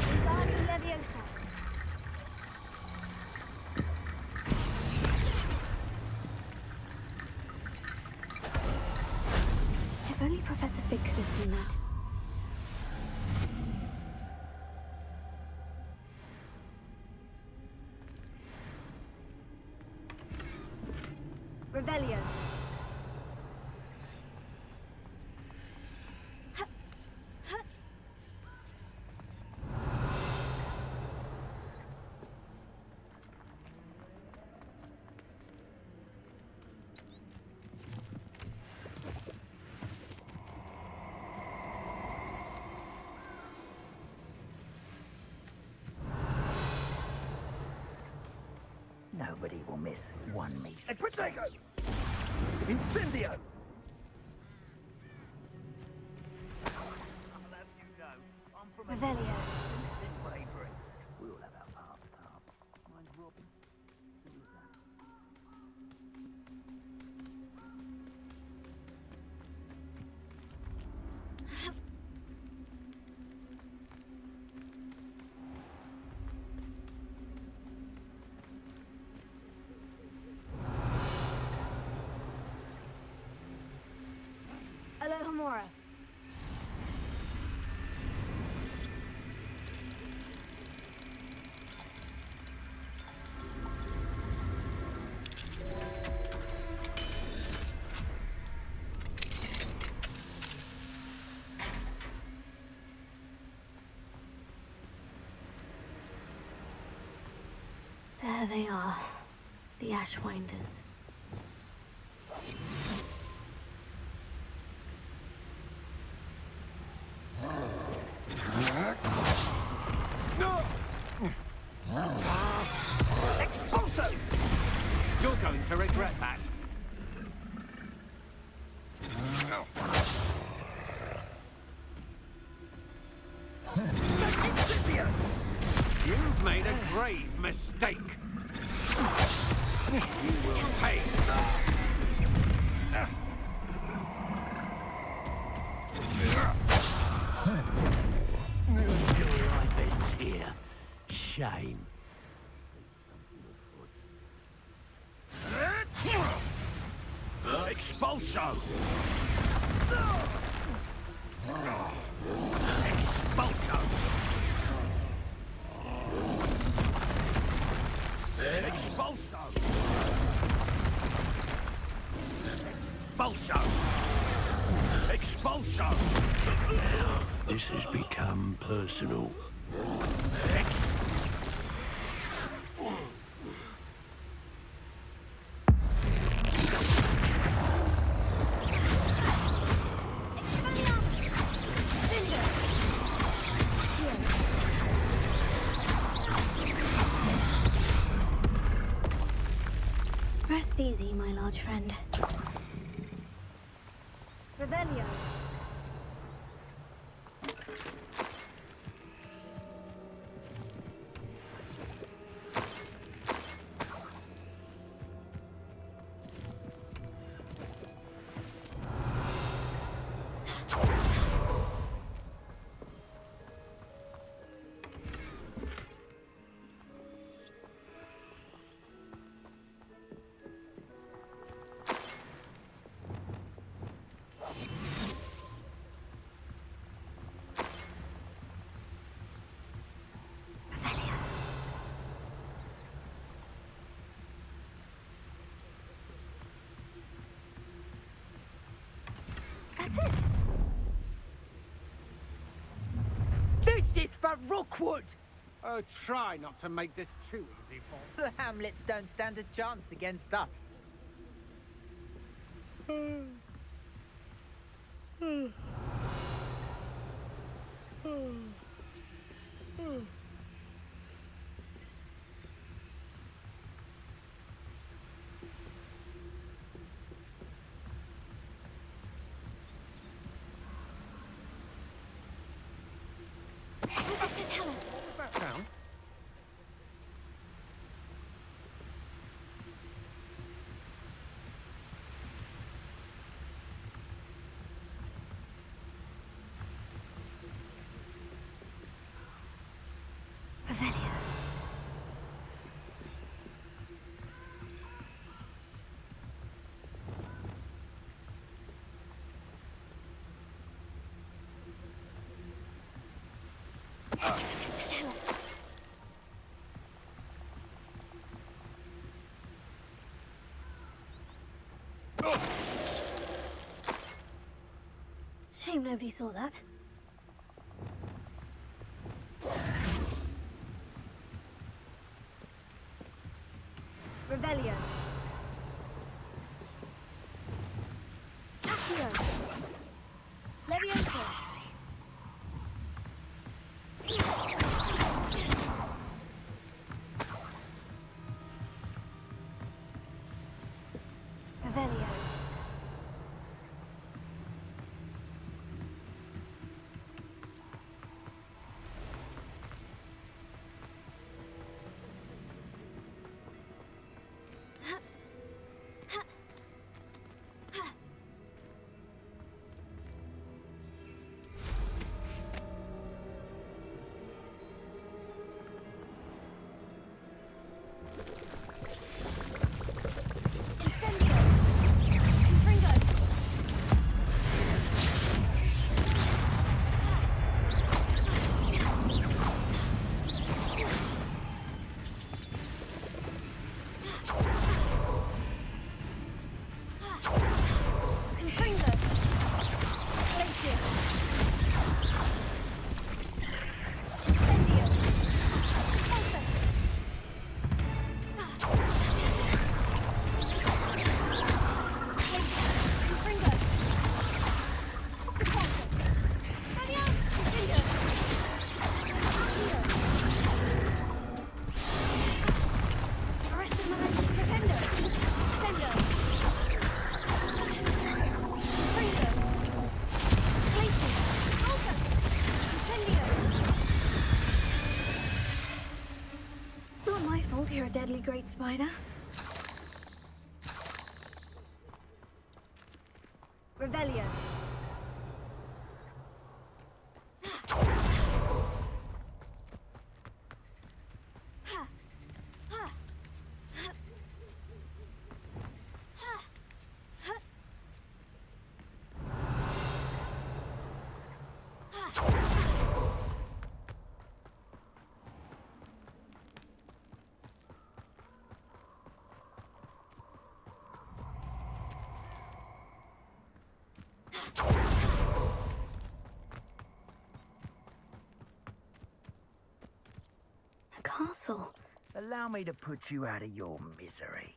Wingardium Leviosa. If only Professor Fig could have seen that. Revelio. Nobody will miss one meet. Protego! Incendio! I'll have you know, I'm from a Revelio. distant bravery. We all have our pastime. Mine's Robin. Who is that? Alohomora. There they are, the Ashwinders. Expulso! You're going to regret that. Incendio! You've made a grave mistake. You will pay. Your life ends here. Shame. Expulso! Expulso! Expulso! Expulso! Expulso! This has become personal. Rest easy, my large friend. Revelio. That's it. This is for Rookwood! Oh, try not to make this too easy for The Hamlets don't stand a chance against us. What does it tell us? that sound. Revelio. Shame nobody saw that. Revelio. Accio. Levioso. Revelio. You're a deadly great spider. Revelio. A castle. Allow me to put you out of your misery.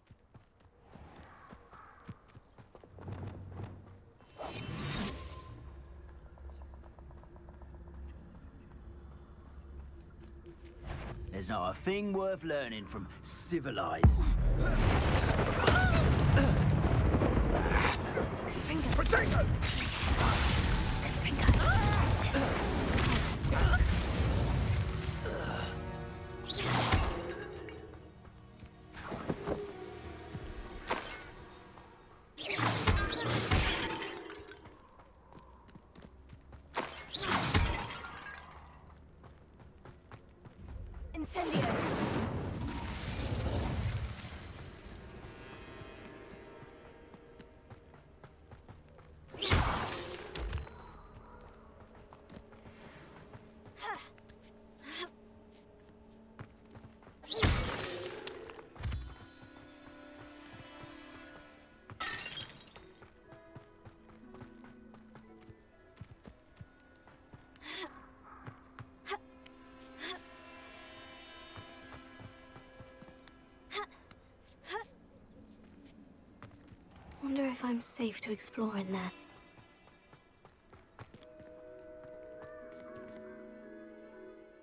There's not a thing worth learning from civilized. Potato! Incendio. Wonder if I'm safe to explore in there.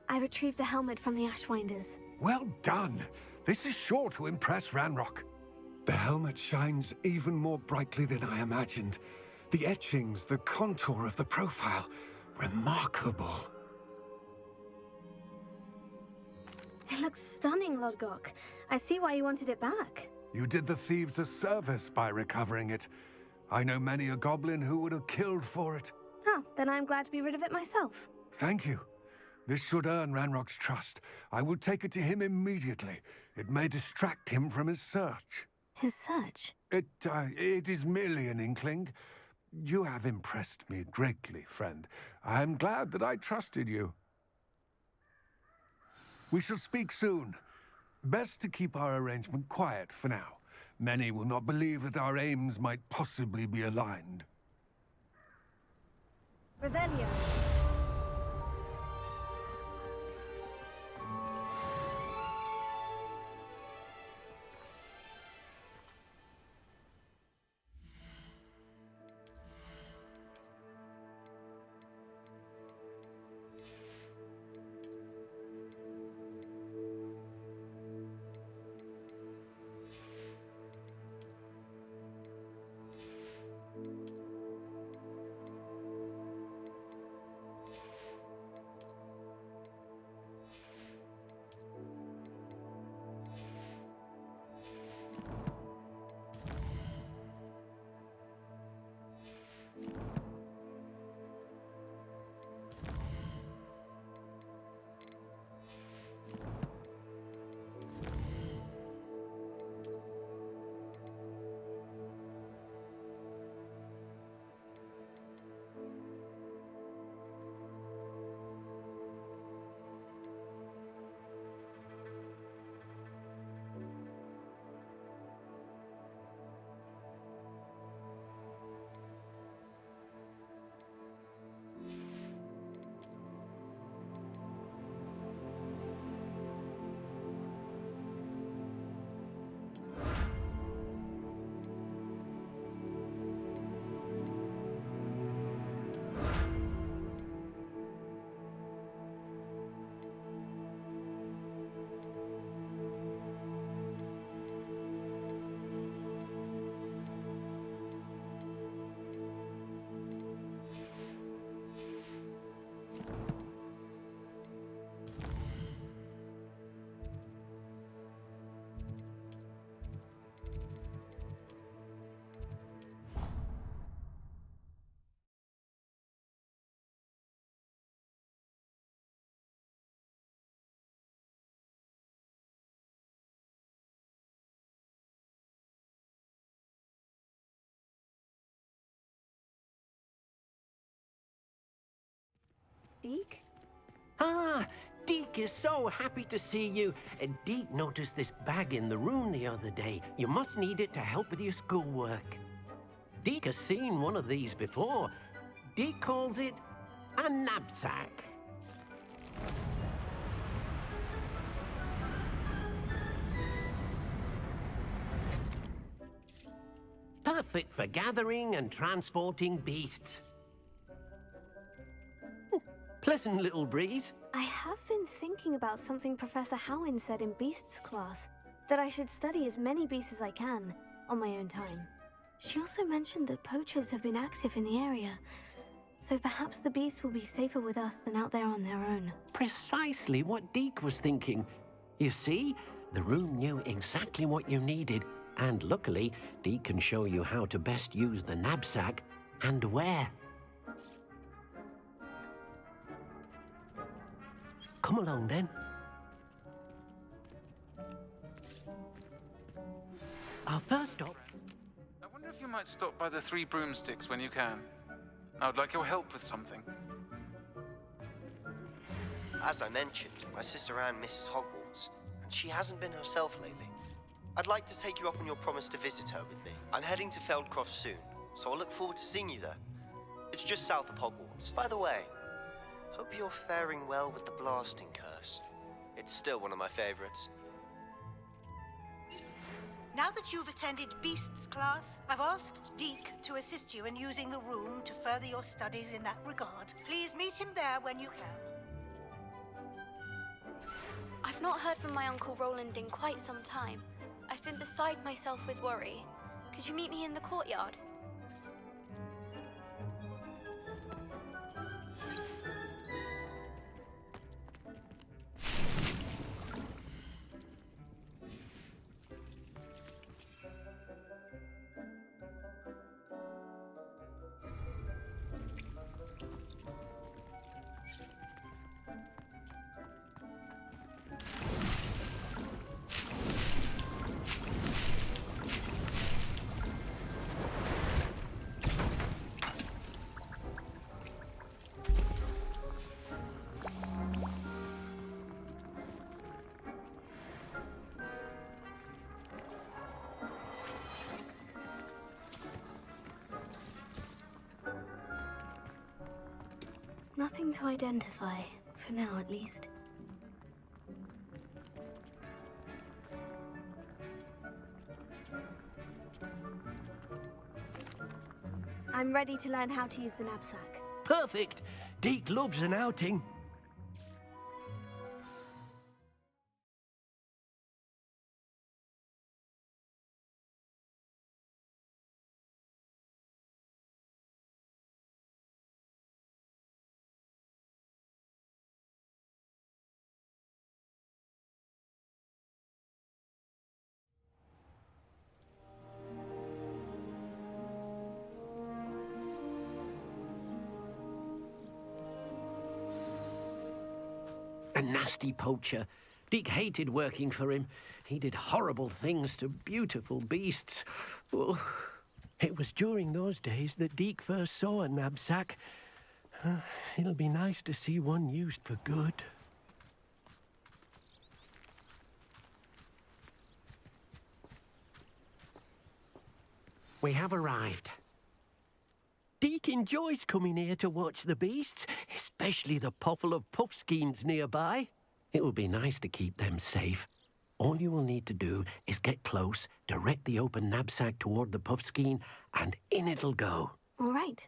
I retrieved the helmet from the Ashwinders. Well done. This is sure to impress Ranrock. The helmet shines even more brightly than I imagined. The etchings, the contour of the profile. Remarkable. It looks stunning, Lodgok. I see why you wanted it back. You did the thieves a service by recovering it. I know many a goblin who would have killed for it. Oh, then I'm glad to be rid of it myself. Thank you. This should earn Ranrock's trust. I will take it to him immediately. It may distract him from his search. His search? It is merely an inkling. You have impressed me greatly, friend. I am glad that I trusted you. We shall speak soon. Best to keep our arrangement quiet for now. Many will not believe that our aims might possibly be aligned. Revelio. Deke? Ah, Deke is so happy to see you. Deke noticed this bag in the room the other day. You must need it to help with your schoolwork. Deke has seen one of these before. Deke calls it a knapsack. Perfect for gathering and transporting beasts. Pleasant little breeze. I have been thinking about something Professor Howin said in Beasts class, that I should study as many beasts as I can, on my own time. She also mentioned that poachers have been active in the area, so perhaps the beasts will be safer with us than out there on their own. Precisely what Deke was thinking. You see, the room knew exactly what you needed, and luckily, Deke can show you how to best use the knapsack and where. Come along, then. Our first stop... I wonder if you might stop by the Three Broomsticks when you can. I would like your help with something. As I mentioned, my sister Anne misses Hogwarts, and she hasn't been herself lately. I'd like to take you up on your promise to visit her with me. I'm heading to Feldcroft soon, so I look forward to seeing you there. It's just south of Hogwarts. By the way, hope you're faring well with the blasting curse. It's still one of my favorites. Now that you've attended Beasts class, I've asked Deke to assist you in using the room to further your studies in that regard. Please meet him there when you can. I've not heard from my Uncle Roland in quite some time. I've been beside myself with worry. Could you meet me in the courtyard? Nothing to identify, for now at least. I'm ready to learn how to use the knapsack. Perfect! Deke loves an outing. A nasty poacher. Deke hated working for him. He did horrible things to beautiful beasts. Oh. It was during those days that Deke first saw a knapsack. It'll be nice to see one used for good. We have arrived. Deke enjoys coming here to watch the beasts, especially the potful of puffskeins nearby. It will be nice to keep them safe. All you will need to do is get close, direct the open knapsack toward the puffskein, and in it'll go. All right.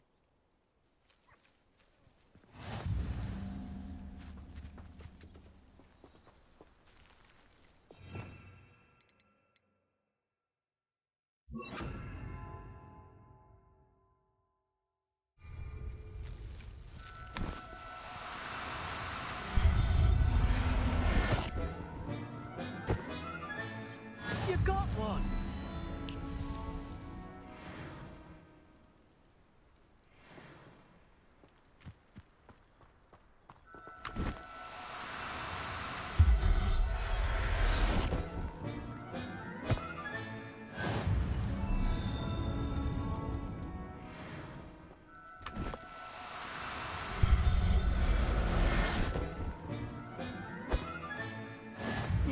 You got one!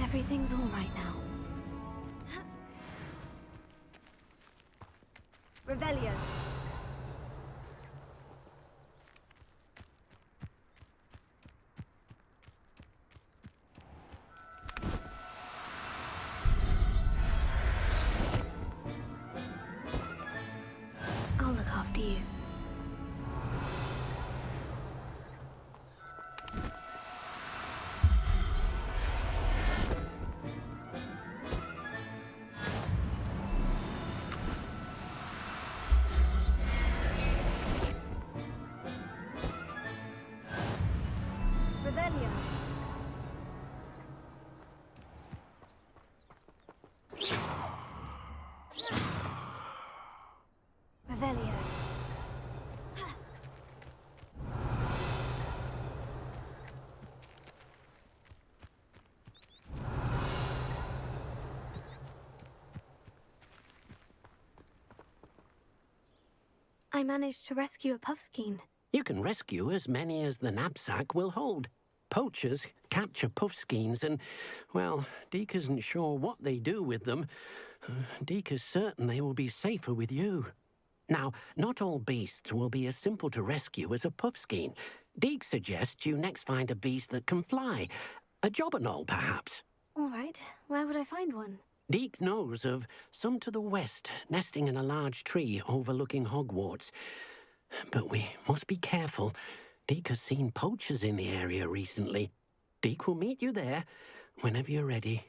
Everything's all right now. Revelio. I'll look after you. Revelio. Revelio. I managed to rescue a puffskein. You can rescue as many as the knapsack will hold. Poachers capture puffskeins and, well, Deke isn't sure what they do with them. Deke is certain they will be safer with you. Now, not all beasts will be as simple to rescue as a puffskein. Deke suggests you next find a beast that can fly. A jobberknoll, perhaps. All right. Where would I find one? Deke knows of some to the west, nesting in a large tree overlooking Hogwarts. But we must be careful. Deke has seen poachers in the area recently. Deke will meet you there whenever you're ready.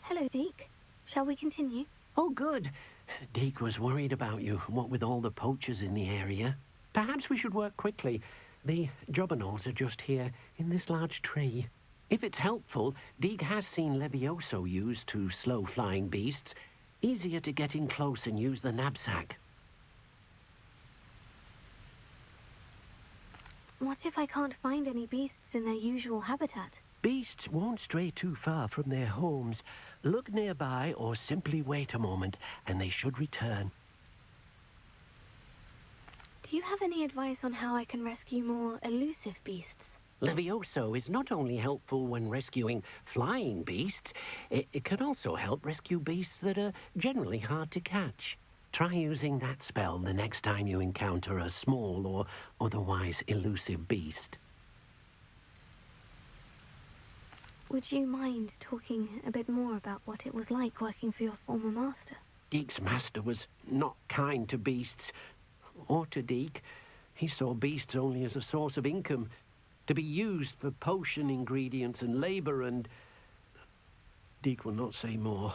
Hello, Deke. Shall we continue? Oh, good. Deke was worried about you, what with all the poachers in the area. Perhaps we should work quickly. The jobberknolls are just here, in this large tree. If it's helpful, Deke has seen Levioso used to slow flying beasts. Easier to get in close and use the knapsack. What if I can't find any beasts in their usual habitat? Beasts won't stray too far from their homes. Look nearby or simply wait a moment, and they should return. Do you have any advice on how I can rescue more elusive beasts? Levioso is not only helpful when rescuing flying beasts, it can also help rescue beasts that are generally hard to catch. Try using that spell the next time you encounter a small or otherwise elusive beast. Would you mind talking a bit more about what it was like working for your former master? Deke's master was not kind to beasts, or to Deke. He saw beasts only as a source of income, to be used for potion ingredients and labor, and Deke will not say more.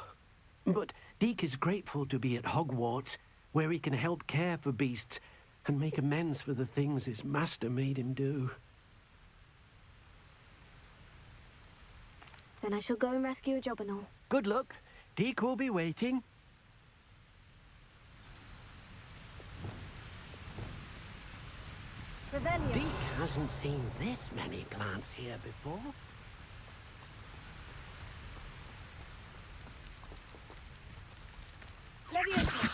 But Deke is grateful to be at Hogwarts, where he can help care for beasts and make amends for the things his master made him do. Then I shall go and rescue a jobberknoll. Good luck. Deke will be waiting. Revelio. Deke hasn't seen this many plants here before. Levioso.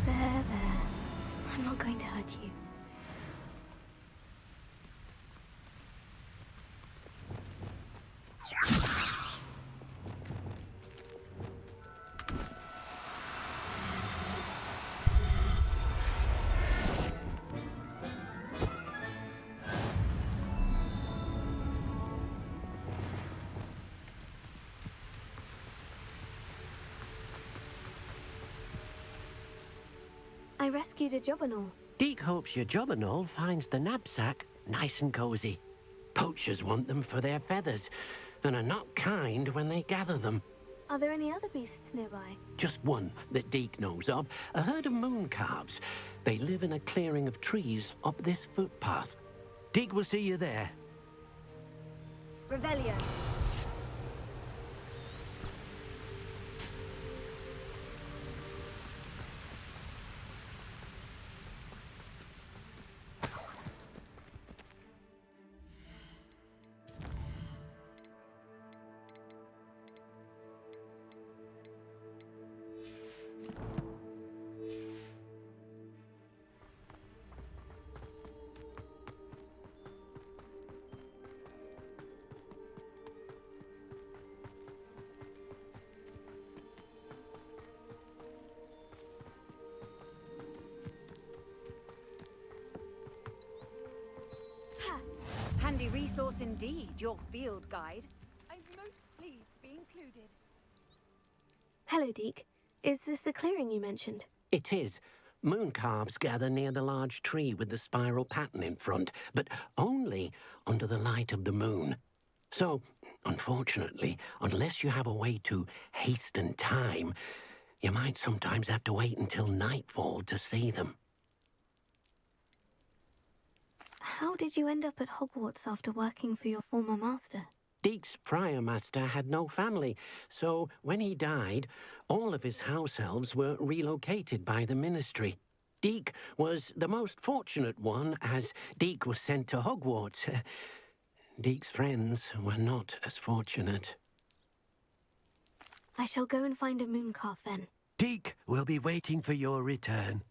There. I'm not going to hurt you. I rescued a jobberknoll. Deke hopes your jobberknoll finds the knapsack nice and cozy. Poachers want them for their feathers, and are not kind when they gather them. Are there any other beasts nearby? Just one that Deke knows of, a herd of moon calves. They live in a clearing of trees up this footpath. Deke will see you there. Revelio. Handy resource indeed, your field guide. I'm most pleased to be included. Hello, Deke. Is this the clearing you mentioned? It is. Moon calves gather near the large tree with the spiral pattern in front, but only under the light of the moon. So, unfortunately, unless you have a way to hasten time, you might sometimes have to wait until nightfall to see them. How did you end up at Hogwarts after working for your former master? Deke's prior master had no family, so when he died, all of his house elves were relocated by the ministry. Deke was the most fortunate one, as Deke was sent to Hogwarts. Deke's friends were not as fortunate. I shall go and find a moon calf then. Deke will be waiting for your return.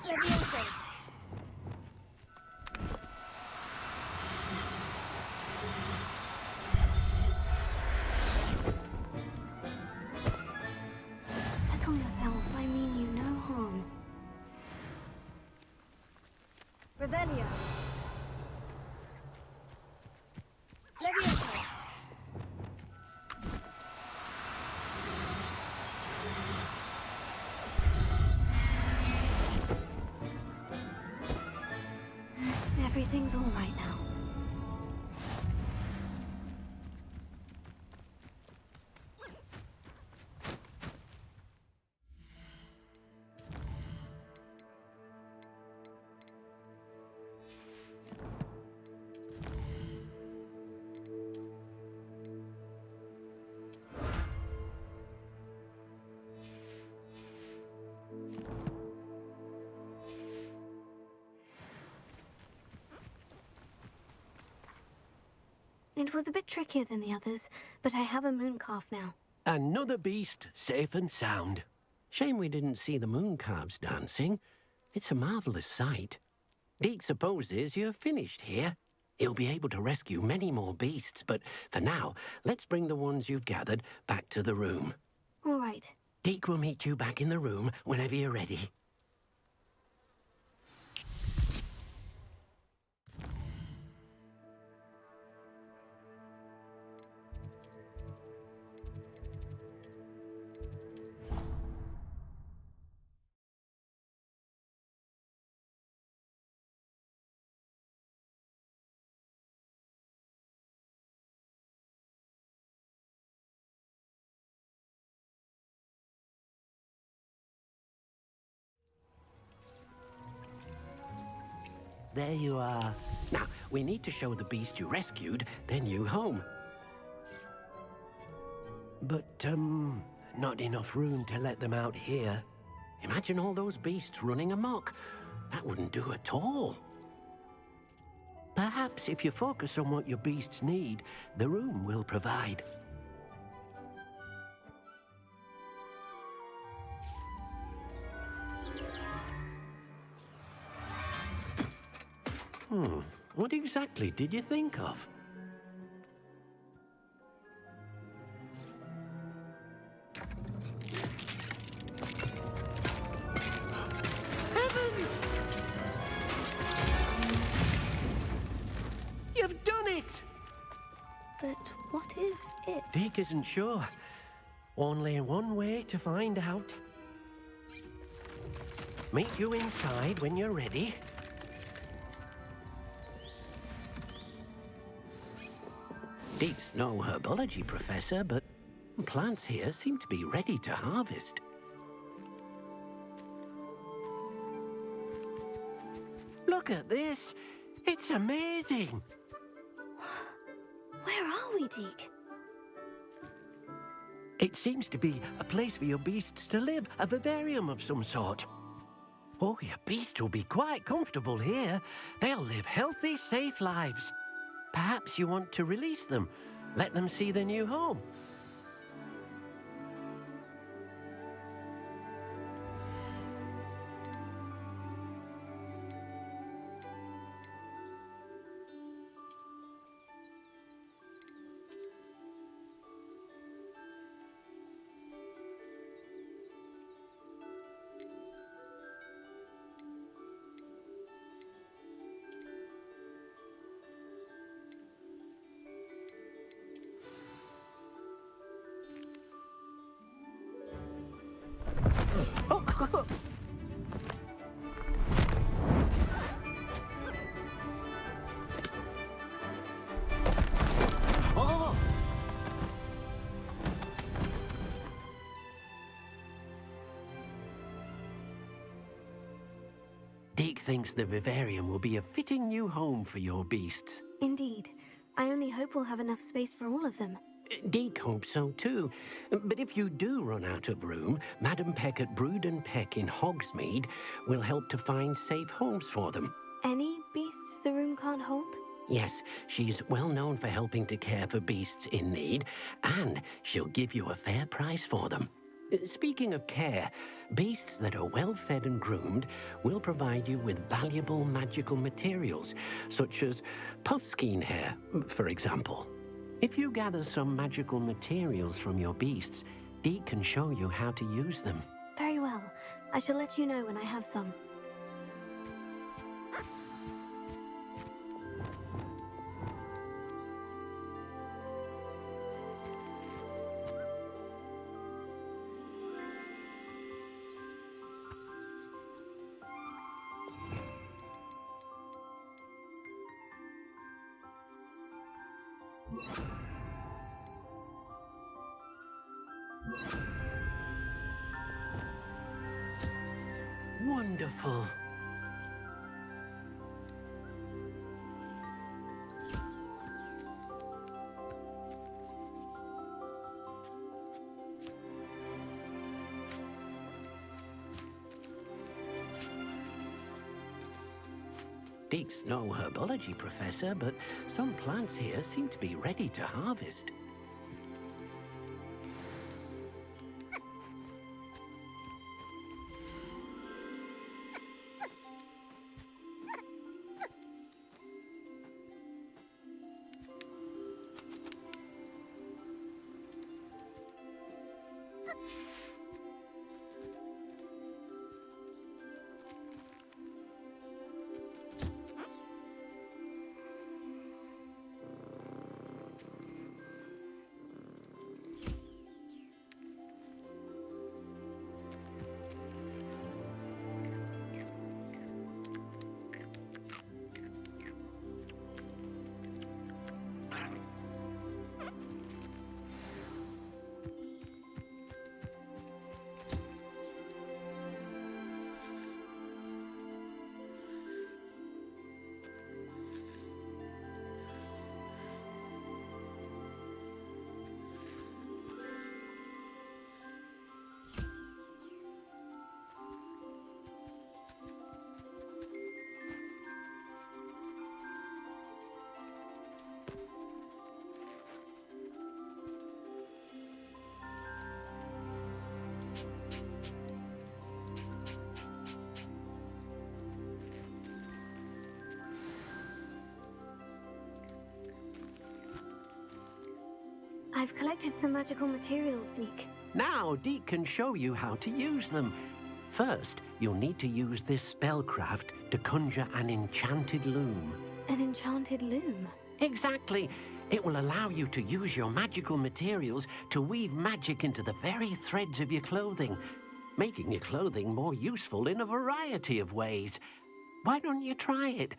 Levioso. Revelio. Levioso. Everything's all right now. It was a bit trickier than the others, but I have a moon calf now. Another beast, safe and sound. Shame we didn't see the moon calves dancing. It's a marvellous sight. Deke supposes you're finished here. He'll be able to rescue many more beasts, but for now, let's bring the ones you've gathered back to the room. All right. Deke will meet you back in the room whenever you're ready. There you are. Now, we need to show the beast you rescued their new home. But, not enough room to let them out here. Imagine all those beasts running amok. That wouldn't do at all. Perhaps if you focus on what your beasts need, the room will provide. What exactly did you think of? Heavens! You've done it! But what is it? Deke isn't sure. Only one way to find out. Meet you inside when you're ready. Deke's no herbology professor, but plants here seem to be ready to harvest. Look at this! It's amazing! Where are we, Deke? It seems to be a place for your beasts to live, a vivarium of some sort. Oh, your beasts will be quite comfortable here. They'll live healthy, safe lives. Perhaps you want to release them, let them see their new home. Oh! Deke thinks the vivarium will be a fitting new home for your beasts. Indeed. I only hope we'll have enough space for all of them. Deke hopes so too. But if you do run out of room, Madam Peck at Brood and Peck in Hogsmeade will help to find safe homes for them. Any beasts the room can't hold? Yes, she's well known for helping to care for beasts in need, and she'll give you a fair price for them. Speaking of care, beasts that are well fed and groomed will provide you with valuable magical materials, such as puffskein hair, for example. If you gather some magical materials from your beasts, Deke can show you how to use them. Very well. I shall let you know when I have some. Wonderful. Deke's no herbology professor, but some plants here seem to be ready to harvest. I've collected some magical materials, Deke. Now, Deke can show you how to use them. First, you'll need to use this spellcraft to conjure an enchanted loom. An enchanted loom? Exactly. It will allow you to use your magical materials to weave magic into the very threads of your clothing, making your clothing more useful in a variety of ways. Why don't you try it?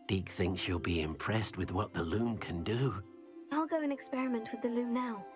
Deke thinks you'll be impressed with what the loom can do. I'll go and experiment with the loom now.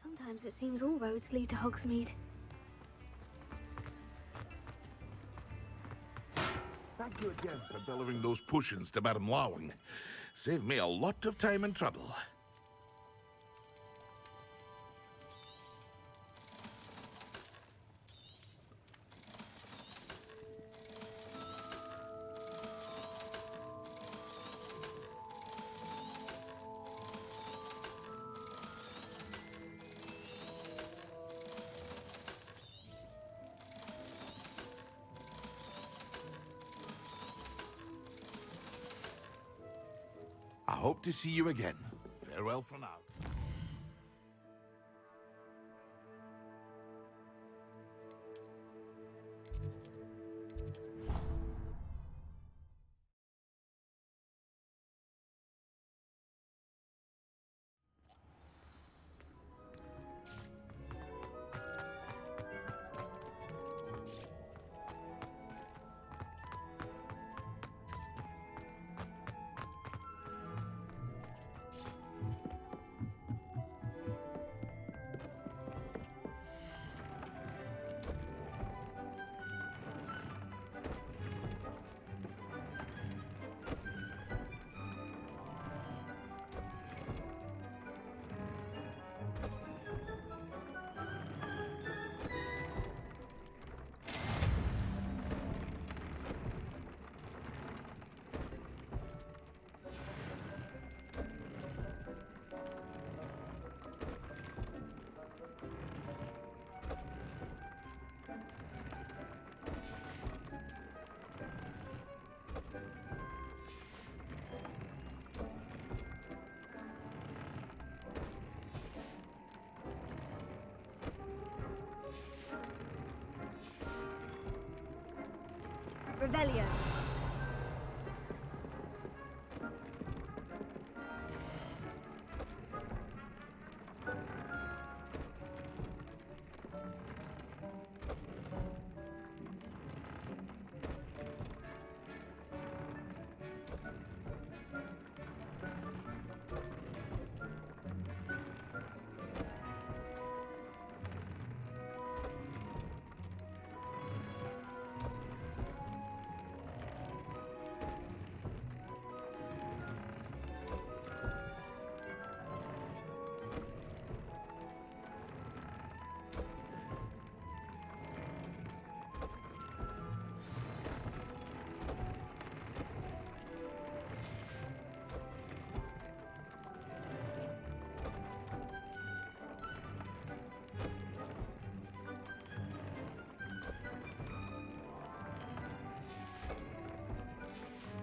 Sometimes it seems all roads lead to Hogsmeade. Thank you again for delivering those potions to Madame Lowing. Saved me a lot of time and trouble. I hope to see you again. Farewell for now. Revelio.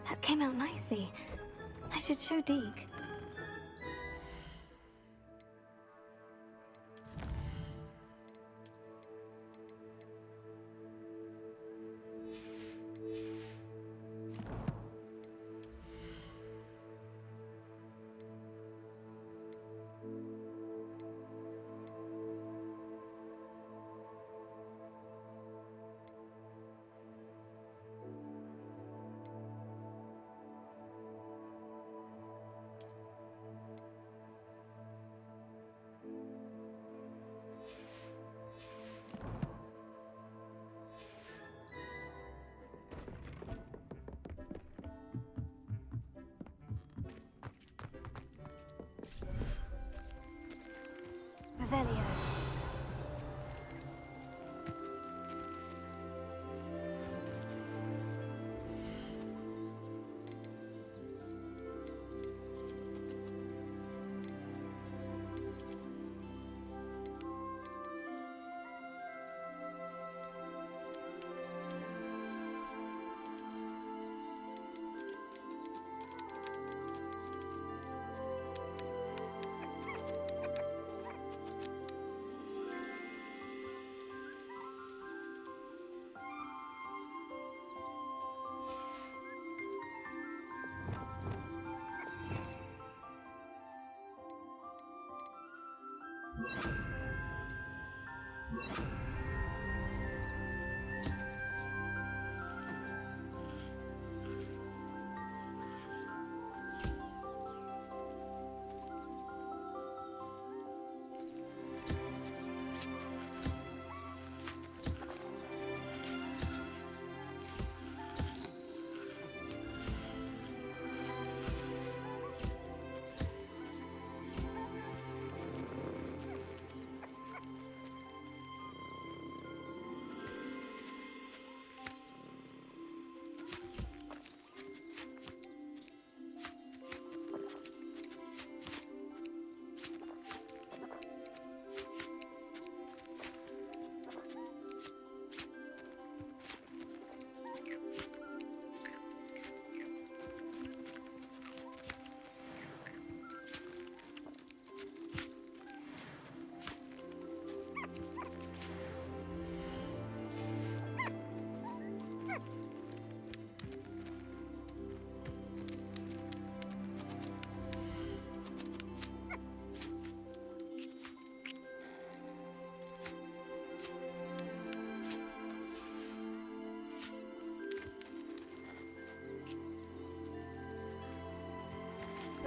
That came out nicely. I should show Deke.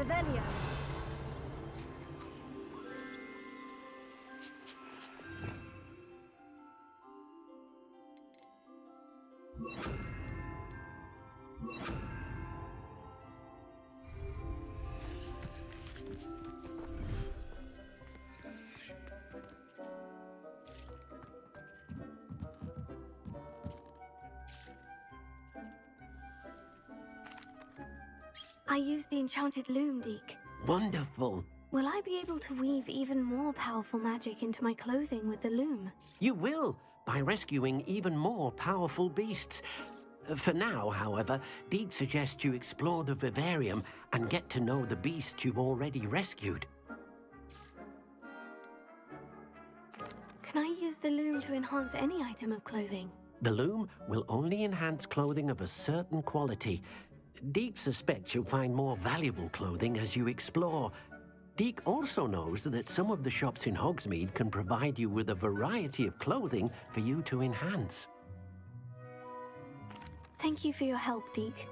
Revelio. I used the enchanted loom, Deke. Wonderful. Will I be able to weave even more powerful magic into my clothing with the loom? You will, by rescuing even more powerful beasts. For now, however, Deke suggests you explore the vivarium and get to know the beasts you've already rescued. Can I use the loom to enhance any item of clothing? The loom will only enhance clothing of a certain quality. Deke suspects you'll find more valuable clothing as you explore. Deke also knows that some of the shops in Hogsmeade can provide you with a variety of clothing for you to enhance. Thank you for your help, Deke.